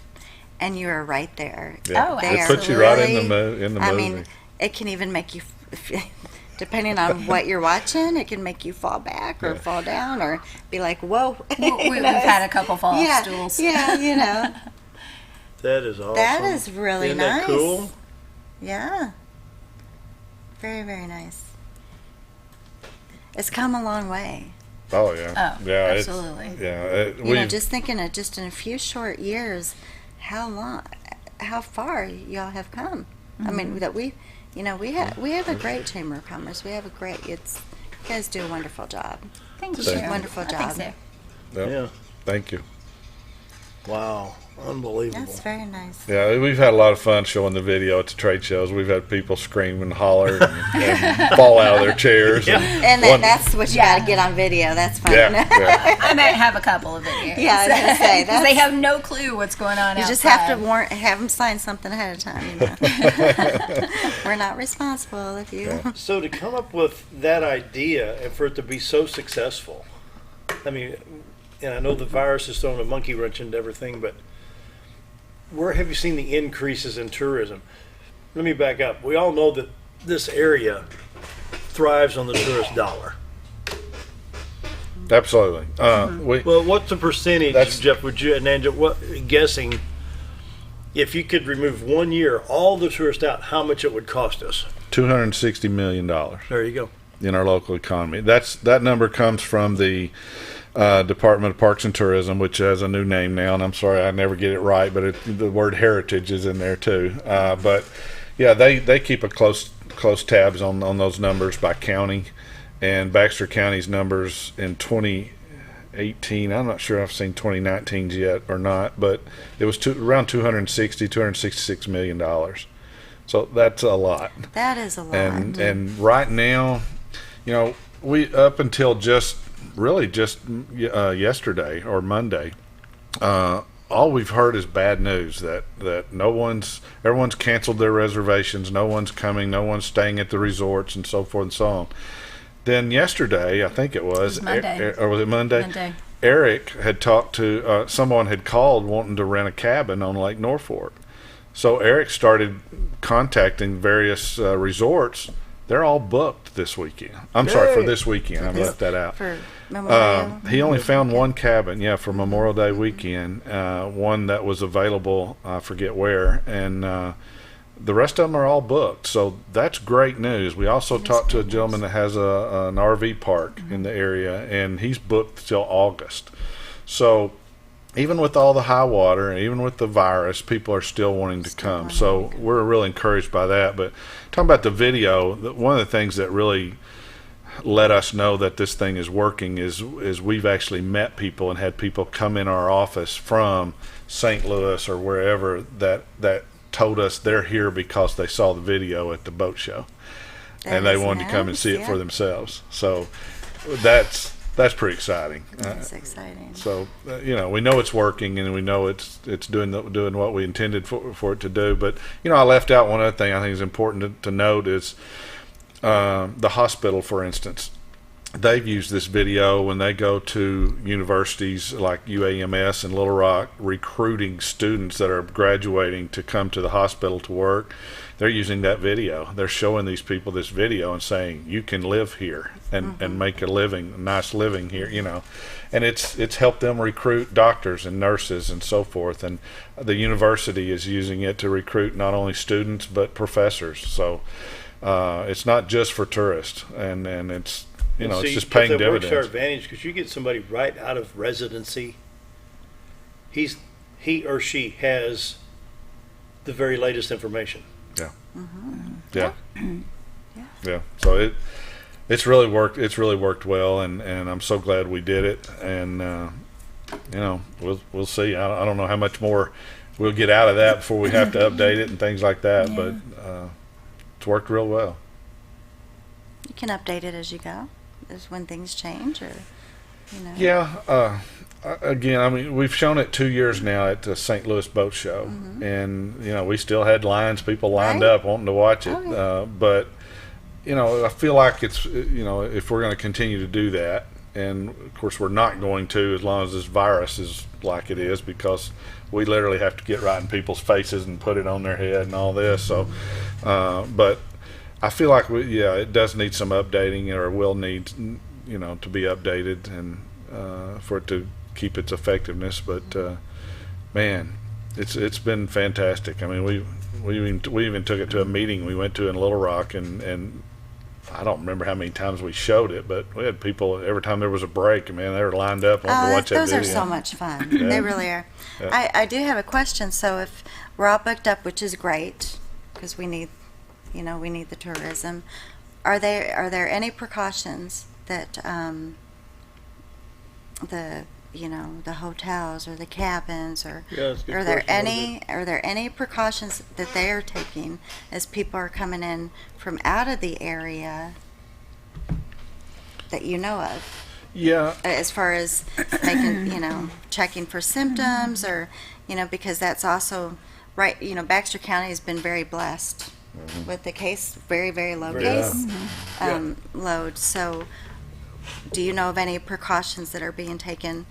D: and you are right there.
E: Yeah. It puts you right in the movie.
D: I mean, it can even make you, depending on what you're watching, it can make you fall back or fall down or be like, whoa.
K: We've had a couple fall off stools.
D: Yeah,
B: That is awesome.
D: That is really
B: Isn't
D: nice.
B: That cool?
D: Yeah. Very, very nice. It's come a long way.
E: Oh yeah.
K: Oh, yeah, absolutely.
D: Just thinking of just in a few short years, how far y'all have come. I mean, that we have a great Chamber of Commerce. We have you guys do a wonderful job.
K: Thank you.
D: Wonderful job.
K: So.
B: Yeah.
E: Thank you.
B: Wow. Unbelievable.
D: That's very nice.
E: Yeah, we've had a lot of fun showing the video at the trade shows. We've had people scream and holler and fall out of their chairs.
B: Yeah.
D: And that's what you got to get on video. That's fun.
E: Yeah.
K: I might have a couple of videos.
D: Yeah, I was going to say
K: because they have no clue what's going on.
D: You
K: outside.
D: just have to have them sign something ahead of time. We're not responsible if you.
B: Yeah. So to come up with that idea and for it to be so successful, I mean, and I know the virus has thrown a monkey wrench into everything, but where have you seen the increases in tourism? Let me back up. We all know that this area thrives on the tourist dollar.
E: Absolutely.
B: Well, what's the percentage, Jeff, would you and Angela, guessing if you could remove 1 year all the tourists out, how much it would cost us?
E: $260 million.
B: There you go.
E: In our local economy. That number comes from the Department of Parks and Tourism, which has a new name now, and I'm sorry I never get it right, but the word heritage is in there too. But yeah, they keep a close tabs on those numbers by county, and Baxter County's numbers in 2018, I'm not sure I've seen 2019's yet or not, but it was around $266 million. So that's a lot.
D: That is a lot.
E: And right now, we up until just yesterday or Monday, all we've heard is bad news that everyone's canceled their reservations. No one's coming. No one's staying at the resorts and so forth and so on. Then yesterday, I think it was
K: Monday.
E: or was it Monday?
K: Monday.
E: Eric had talked to someone had called wanting to rent a cabin on Lake Norfolk. So Eric started contacting various resorts. They're all booked this weekend. I'm sorry, for this weekend. I left that out.
D: For Memorial.
E: He only found one cabin, for Memorial Day weekend, one that was available, I forget where, and the rest of them are all booked. So that's great news. We also talked to a gentleman that has an RV park in the area, and he's booked till August. So even with all the high water and even with the virus, people are still wanting to come. So we're really encouraged by that. But talking about the video, one of the things that really let us know that this thing is working is we've actually met people and had people come in our office from St. Louis or wherever that told us they're here because they saw the video at the boat show. And they wanted to come and see it for themselves. So that's pretty exciting.
D: That's exciting.
E: So we know it's working, and we know it's doing what we intended for it to do. But I left out one other thing I think is important to note is the hospital, for instance. They've used this video when they go to universities like UAMS and Little Rock, recruiting students that are graduating to come to the hospital to work. They're using that video. They're showing these people this video and saying, you can live here and make a nice living here, And it's helped them recruit doctors and nurses and so forth. And the university is using it to recruit not only students but professors. So it's not just for tourists, and it's it's just paying dividends.
B: It works to our advantage because you get somebody right out of residency. He or she has the very latest information.
E: Yeah. Yeah. So it's really worked. It's really worked well, and I'm so glad we did it. And we'll see. I don't know how much more we'll get out of that before we have to update it and things like that. But it's worked real well.
D: You can update it as you go, as when things change, or
E: Yeah. Again, I mean, we've shown it 2 years now at the St. Louis Boat Show, and we still had people lined up wanting to watch it. But I feel like it's if we're going to continue to do that, and of course we're not going to as long as this virus is like it is, because we literally have to get right in people's faces and put it on their head and all this. So, but I feel like it does need some updating, or will need to be updated, and for it to keep its effectiveness. But man, it's been fantastic. I mean, we even took it to a meeting we went to in Little Rock, and I don't remember how many times we showed it, but we had people every time there was a break. Man, they were lined up wanting to watch that video.
D: Those are so much fun. They really are. Yeah. I do have a question. So if we're all booked up, which is great, because we need the tourism, are there any precautions that the hotels or the cabins, or are there any precautions that they are taking as people are coming in from out of the area that you know of?
E: Yeah.
D: As far as making, checking for symptoms, or, because that's also right. Baxter County has been very blessed with the case, very, very low case load. So do you know of any precautions that are being taken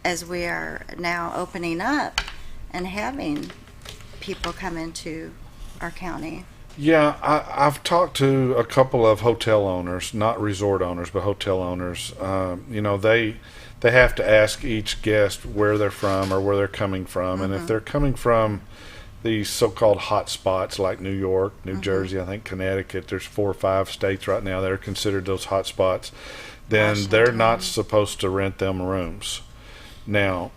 D: as we are now opening up and having people come into our county?
E: Yeah, I've talked to a couple of hotel owners, not resort owners, but hotel owners. They have to ask each guest where they're from or where they're coming from. And if they're coming from these so-called hot spots like New York, New Jersey, I think Connecticut, there's 4 or 5 states right now that are considered those hot spots, then they're not supposed to rent them rooms. Now,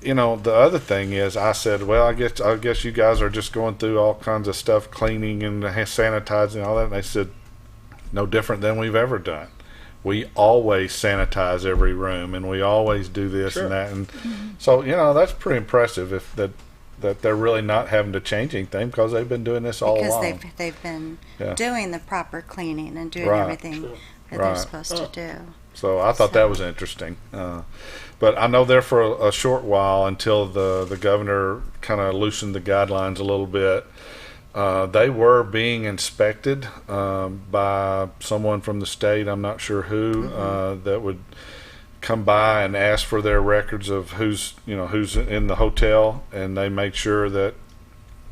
E: the other thing is, I said, well, I guess you guys are just going through all kinds of stuff, cleaning and sanitizing and all that. And they said, no different than we've ever done. We always sanitize every room, and we always do this and that. And so, that's pretty impressive that they're really not having to change anything, because they've been doing this all along.
D: Because they've been doing the proper cleaning and doing everything that they're supposed to do.
E: So I thought that was interesting. But I know there for a short while until the governor kind of loosened the guidelines a little bit. They were being inspected by someone from the state. I'm not sure who that would come by and ask for their records of who's in the hotel, and they made sure that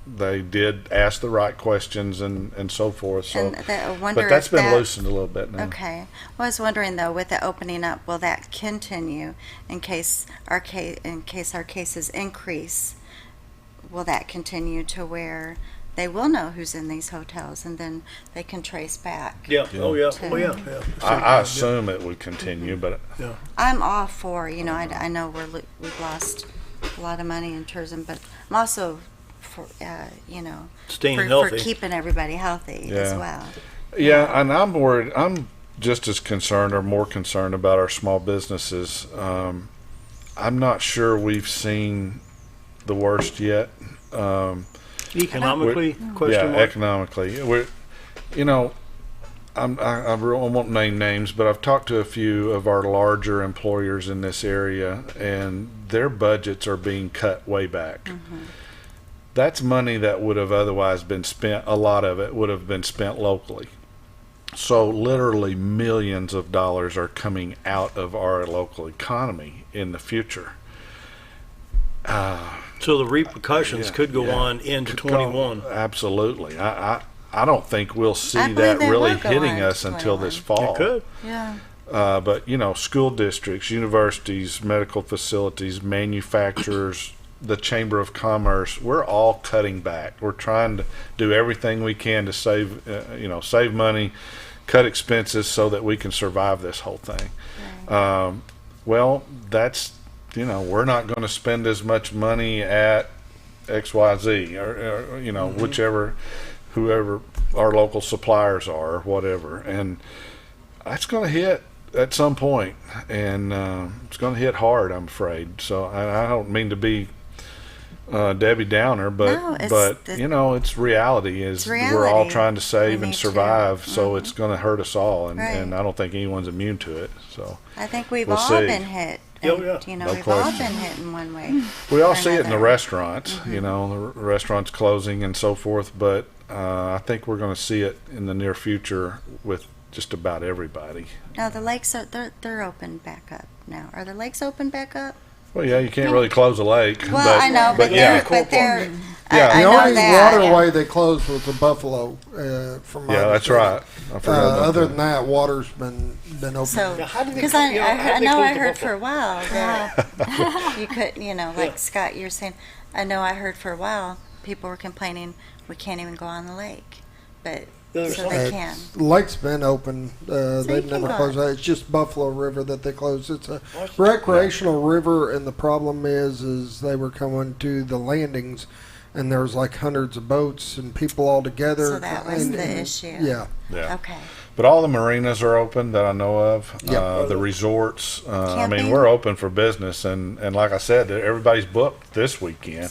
E: they did ask the right questions and so forth. So, but that's been loosened a little bit now.
D: Okay. Well, I was wondering though, with the opening up, will that continue in case our cases increase? Will that continue to where they will know who's in these hotels, and then they can trace back?
B: Yeah. Oh yeah.
D: to-
B: Oh yeah. Yeah.
E: I assume it would continue, but
D: I'm all for, I know we've lost a lot of money in tourism, but I'm also for,
B: Staying
D: for
B: healthy.
D: keeping everybody healthy as well.
E: yeah, and I'm worried. I'm just as concerned or more concerned about our small businesses. I'm not sure we've seen the worst yet.
B: Economically, question mark?
E: Economically. I won't name names, but I've talked to a few of our larger employers in this area, and their budgets are being cut way back. That's money that would have otherwise been spent, a lot of it would have been spent locally. So literally millions of dollars are coming out of our local economy in the future.
B: So the repercussions could go on into 21.
E: Absolutely. I don't think we'll see
D: I believe
E: that
D: they
E: really
D: will go
E: hitting
D: on
E: us
D: to
E: until this
D: 21.
E: fall.
B: It could.
D: Yeah.
E: But school districts, universities, medical facilities, manufacturers, the Chamber of Commerce, we're all cutting back. We're trying to do everything we can to save money, cut expenses so that we can survive this whole thing.
D: Right.
E: Well, that's, we're not going to spend as much money at XYZ or whichever, whoever our local suppliers are or whatever. And that's going to hit at some point, and it's going to hit hard, I'm afraid. So I don't mean to be Debbie Downer, but it's reality. We're all trying to save and survive, so it's going to hurt us all, and I don't think anyone's immune to it. So
D: I think we'll
E: all
D: see. Been hit.
B: Oh, yeah.
D: We've all been hit in one way.
E: We all see it in the restaurants. The restaurants closing and so forth, but I think we're going to see it in the near future with just about everybody.
D: No, the lakes they're open back up now. Are the lakes open back up?
E: Well, yeah, you can't really close a lake.
D: Well, I know, but they're.
C: The only waterway they closed was the Buffalo. From my
E: that's right. I forgot about
C: other than that, water's been open.
D: So, because I heard for a while that you could, like Scott, you're saying. I know I heard for a while people were complaining we can't even go on the lake, but. So they can.
C: Lake's been open. They've never closed that. It's just Buffalo River that they closed. It's a recreational river, and the problem is they were coming to the landings, and there was like hundreds of boats and people all together.
D: So that was the issue.
C: Yeah.
D: Okay.
E: But all the marinas are open that I know of. The resorts. We're open for business, and like I said, everybody's booked this weekend.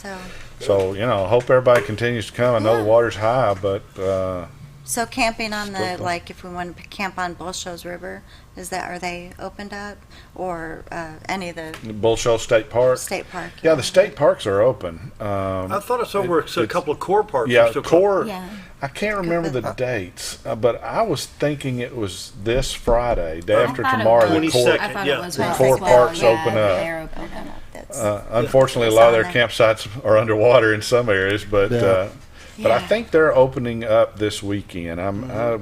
E: So hope everybody continues to come. I know the water's high, but.
D: So camping on if we want to camp on Bull Shoals River, are they opened up, or any of the
E: Bull Shoals State Park?
D: State Park.
E: Yeah, the state parks are open.
B: I thought I saw where a couple of core parks.
E: Yeah, core. Yeah. I can't remember the dates, but I was thinking it was this Friday, day after tomorrow. The core parks open up. Unfortunately, a lot of their campsites are underwater in some areas, but. But I think they're opening up this weekend. I'm not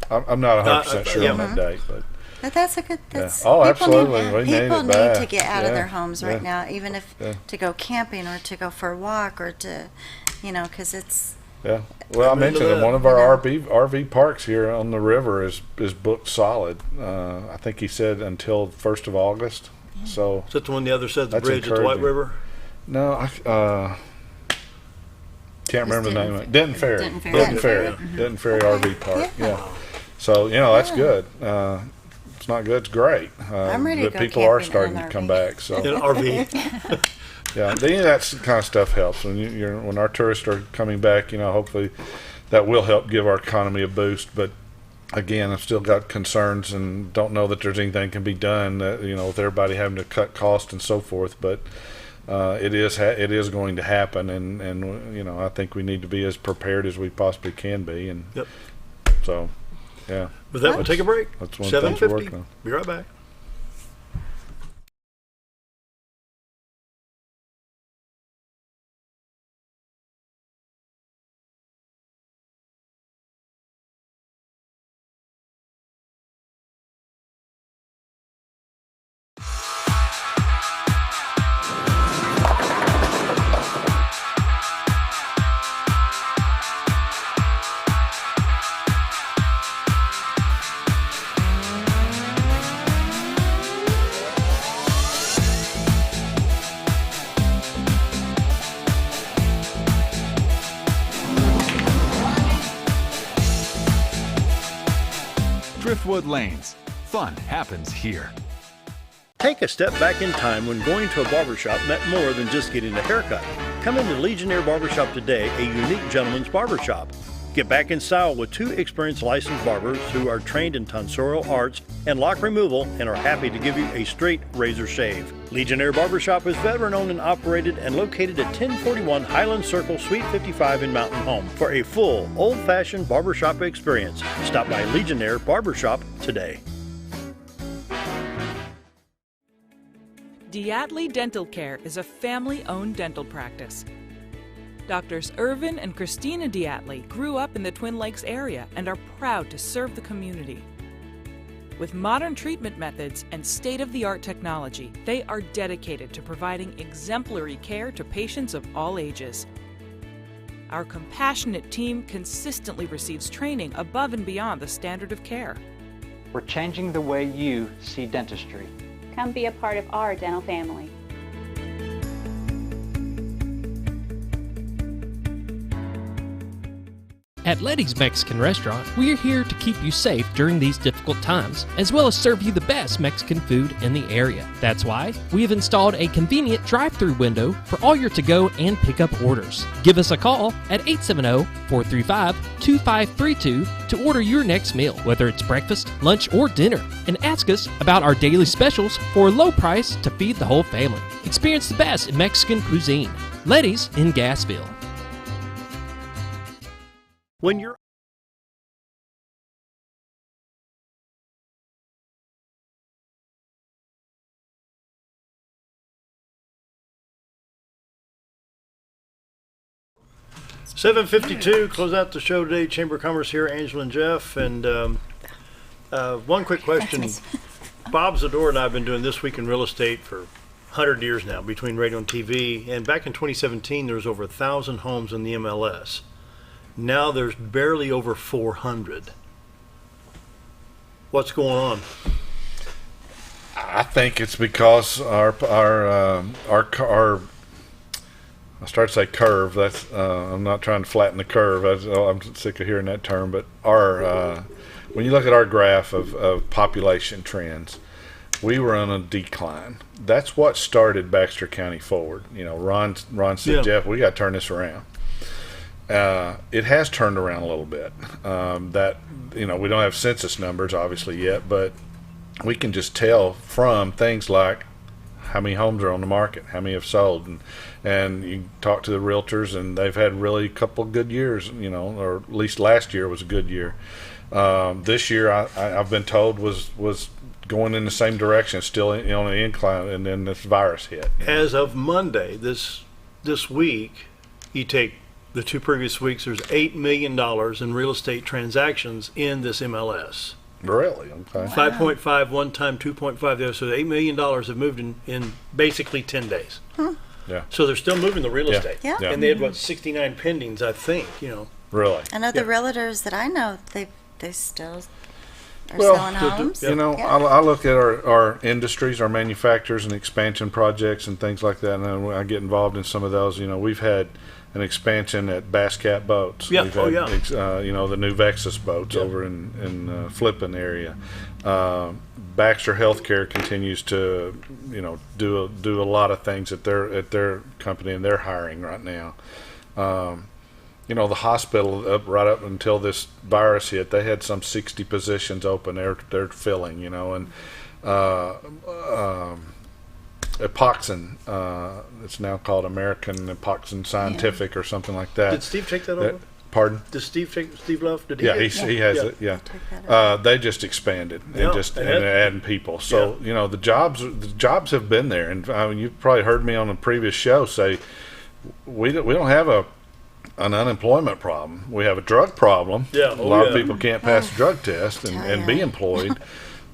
E: 100% sure on that date,
D: but that's a good.
E: Absolutely.
D: People need to get out of their homes right now, even if to go camping or to go for a walk or to, because it's.
E: Yeah. Well, I mentioned that one of our RV parks here on the river is booked solid. I think he said until 1st of August.
D: Yeah.
E: So.
B: Is that the one on the other side of the bridge at the White River?
E: No, can't remember the name of it. Denton Ferry RV Park. Yeah. So that's good. It's not good. It's great.
D: I'm ready to go
E: people are starting to come back. So
B: in an RV.
E: Yeah, that kind of stuff helps when our tourists are coming back. Hopefully that will help give our economy a boost. But again, I've still got concerns and don't know that there's anything can be done, with everybody having to cut costs and so forth. But it is going to happen, and I think we need to be as prepared as we possibly can be. And
B: yep.
E: So, yeah.
B: With that, we'll take a break.
E: That's one thing we're working on.
B: Be right back.
L: Driftwood Lanes. Fun happens here.
B: Take a step back in time when going to a barbershop meant more than just getting a haircut. Come into Legionnaire Barbershop today, a unique gentleman's barbershop. Get back in style with 2 experienced licensed barbers who are trained in tonsorial arts and lock removal and are happy to give you a straight razor shave. Legionnaire Barbershop is veteran-owned and operated and located at 1041 Highland Circle, Suite 55 in Mountain Home. For a full, old-fashioned barbershop experience, stop by Legionnaire Barbershop today.
N: Diatley Dental Care is a family-owned dental practice. Doctors Irvin and Christina Diatley grew up in the Twin Lakes area and are proud to serve the community. With modern treatment methods and state-of-the-art technology, they are dedicated to providing exemplary care to patients of all ages. Our compassionate team consistently receives training above and beyond the standard of care.
O: We're changing the way you see dentistry.
P: Come be a part of our dental family.
A: At Letty's Mexican Restaurant, we're here to keep you safe during these difficult times, as well as serve you the best Mexican food in the area. That's why we have installed a convenient drive-through window for all your to-go and pickup orders. Give us a call at 870-435-2532 to order your next meal, whether it's breakfast, lunch, or dinner, and ask us about our daily specials for a low price to feed the whole family. Experience the best in Mexican cuisine. Letty's in Gassville.
B: When you're $7:52, close out the show today. Chamber of Commerce here, Angela and Jeff. And one quick question. Bob Zador and I have been doing This Week in Real Estate for 100 years now, between radio and TV. And back in 2017, there was over 1,000 homes in the MLS. Now there's barely over 400. What's going on?
E: I think it's because our I start to say curve. That's I'm not trying to flatten the curve. I'm sick of hearing that term. But when you look at our graph of population trends, we were on a decline. That's what started Baxter County forward. Ron said, yeah, Jeff, we got to turn this around. It has turned around a little bit. We don't have census numbers obviously yet, but we can just tell from things like how many homes are on the market, how many have sold, and you talk to the realtors, and they've had really a couple good years, or at least last year was a good year. This year, I've been told was going in the same direction, still on an incline, and then this virus hit.
B: As of Monday, this week, you take the 2 previous weeks, there's $8 million in real estate transactions in this MLS.
E: Really? Okay.
B: 5.5 one time, 2.5 the other. So $8 million have moved in basically 10 days.
D: Huh.
E: Yeah.
B: So they're still moving the real estate.
D: Yeah.
B: And they had, 69 pendings, I think,
E: Really?
D: I know the realtors that I know, they still are selling homes.
E: I look at our industries, our manufacturers and expansion projects and things like that, and I get involved in some of those. We've had an expansion at Bass Cat Boats.
B: Yeah.
E: We've had, the new Vexus boats over in Flippin area. Baxter Healthcare continues to, do a lot of things at their company, and they're hiring right now. you know, the hospital right up until this virus hit, they had some 60 positions open. They're filling, you know, and Epoxin, it's now called American Epoxin Scientific or something like that.
B: Did Steve take that over?
E: Pardon?
B: Did Steve Love? Did he?
E: Yeah, he has it. Yeah, they just expanded and adding people. So you know the jobs have been there, and I mean, you've probably heard me on a previous show say we don't have an unemployment problem. We have a drug problem.
B: Yeah,
E: a lot of people can't pass a drug test and be employed.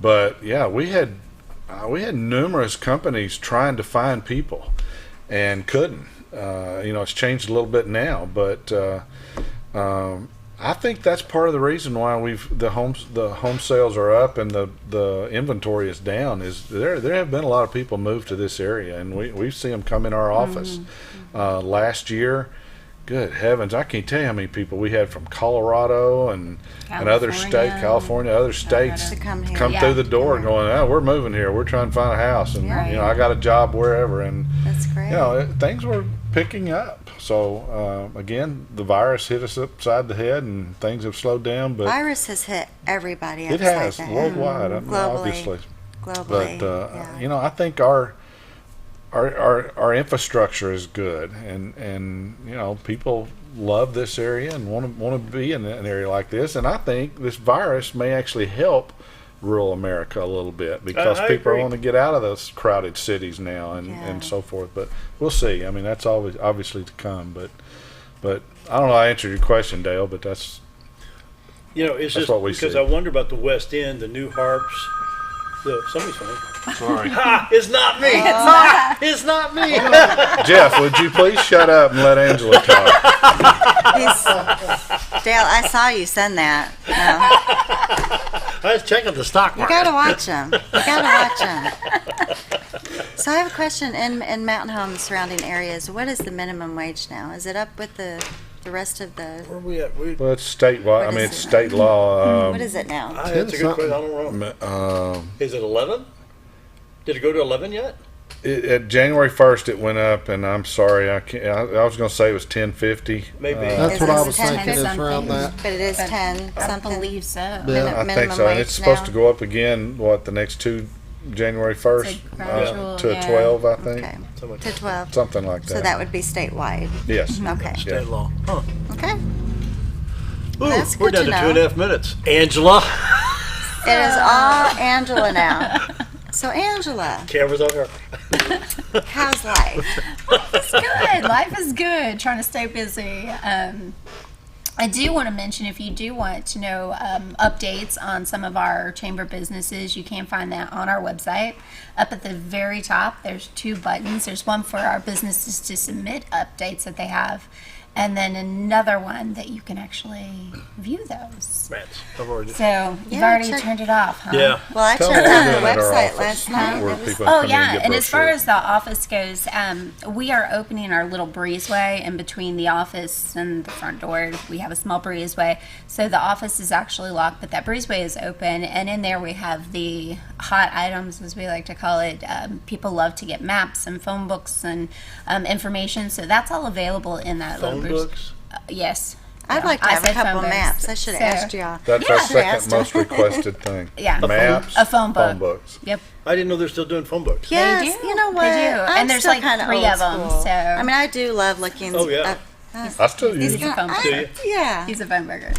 E: But yeah, we had numerous companies trying to find people and couldn't. You know, it's changed a little bit now, but I think that's part of the reason why the home sales are up and the inventory is down. Is there have been a lot of people move to this area, and we see them come in our office. Last year, good heavens, I can't tell you how many people we had from Colorado and other states, California, other states come through the door going, oh, we're moving here, we're trying to find a house, and you know, I got a job wherever, and
D: that's great.
E: You know, things were picking up. So again, the virus hit us upside the head, and things have slowed down. But
D: virus has hit everybody.
E: It has worldwide, I mean, obviously.
D: Globally,
E: but you know, I think our infrastructure is good, and you know, people love this area and want to be in an area like this. And I think this virus may actually help rural America a little bit because people want to get out of those crowded cities now and so forth. But we'll see. I mean, that's always obviously to come. But I don't know. I answered your question, Dale. But it's just
B: what we because see. I wonder about the West End, the new harps. Somebody's phone.
E: Sorry.
B: It's not me. It's not me.
E: Jeff, would you please shut up and let Angela talk?
D: Dale, I saw you send that.
B: I was checking the stock market.
D: You gotta watch them. So I have a question. In Mountain Home surrounding areas, what is the minimum wage now? Is it up with the rest of the?
B: Where are we at?
E: Well, it's statewide. I mean, it's state law.
D: What is it now?
B: That's a good question. I don't know. Is it 11? Did it go to 11 yet?
E: At January 1st, it went up, and I'm sorry, I can't. I was going to say it was $10.50.
B: Maybe
C: that's what I was thinking. Is around that,
D: but it is 10 something.
K: I believe so.
C: Yeah,
E: I think so. And it's supposed to go up again. What, the next two? January 1st to 12, I think.
D: Okay. To 12.
E: Something like that.
D: So that would be statewide.
E: Yes.
D: Okay.
B: State law. Huh.
D: Okay.
B: Ooh,
D: that's
B: we're
D: good
B: down
D: to
B: to 2.5 minutes. Angela.
D: It is all Angela now. So Angela.
B: Camera's on her.
D: How's life?
K: Life is good. Life is good. Trying to stay busy. I do want to mention, if you do want to know updates on some of our chamber businesses, you can find that on our website. Up at the very top, there's 2 buttons. There's one for our businesses to submit updates that they have, and then another one that you can actually view those. So you've already turned it off, huh?
B: Yeah.
D: Well, I checked out the website last night.
K: Oh yeah, and as far as the office goes, we are opening our little breezeway in between the office and the front door. We have a small breezeway, so the office is actually locked, but that breezeway is open, and in there we have the hot items, as we like to call it. People love to get maps and phone books and information, so that's all available in that little breezeway.
B: Books?
D: Yes. I'd like to have a couple maps. I should have asked y'all.
E: That's our second most requested thing.
K: Yeah.
E: Maps,
K: a phone book.
E: Phone books.
K: Yep.
B: I didn't know they're still doing phone books.
D: Yes,
K: they do.
D: You know what?
K: They do. And there's like 3 of them. So
D: I mean, I do love looking.
B: Oh yeah.
E: I still use
K: He's a phone booker.
D: Yeah.
K: He's a phone booker.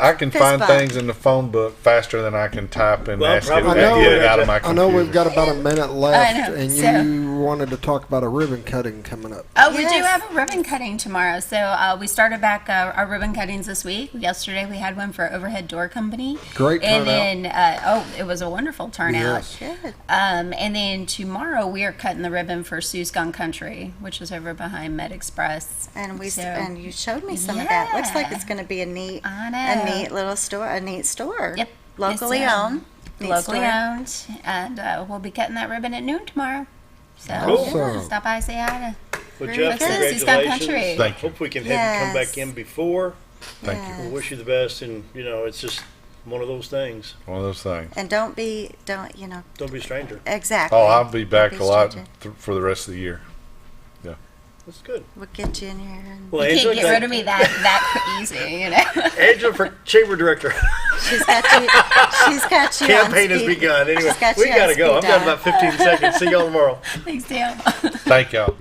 E: I can find things in the phone book faster than I can type and ask it to get it out of my computer.
C: I know we've got about a minute left, and you wanted to talk about a ribbon cutting coming up.
K: Oh, we do have a ribbon cutting tomorrow. So we started back our ribbon cuttings this week. Yesterday we had one for Overhead Door Company.
C: Great turnout.
K: And then, it was a wonderful turnout.
C: Yes.
D: Good.
K: And then tomorrow we are cutting the ribbon for Sue's Gone Country, which is over behind Med Express.
D: And and you showed me some of that. Looks like it's going to be a neat little store, a neat store.
K: Yep.
D: Locally owned.
K: Locally owned. And we'll be cutting that ribbon at noon tomorrow. So
C: Awesome.
K: stop by, say hi to
B: Well, Jeff,
K: Sue's Gone
B: congratulations.
K: Country.
E: Thank you.
B: Hope we can have you come back in before.
E: Thank you.
B: We wish you the best, and it's just one of those things.
E: One of those things.
D: And don't be a stranger. Exactly.
E: Oh, I'll be back
D: Don't
E: a lot
D: stranger.
E: for the rest of the year. Yeah.
B: That's good.
D: We'll get you in here. And
B: Well,
K: You
B: Angela,
K: can't get rid of me that easy, you know.
B: Angela for chamber director.
D: she's got you. She's got you.
B: Campaign
D: on
B: has
D: speed.
B: begun. Anyway,
D: She's got
B: we
D: you on
B: got to go. I've
D: speed
B: got
D: dial.
B: about 15 seconds. See y'all tomorrow.
K: Thanks, Tim.
E: Thank y'all.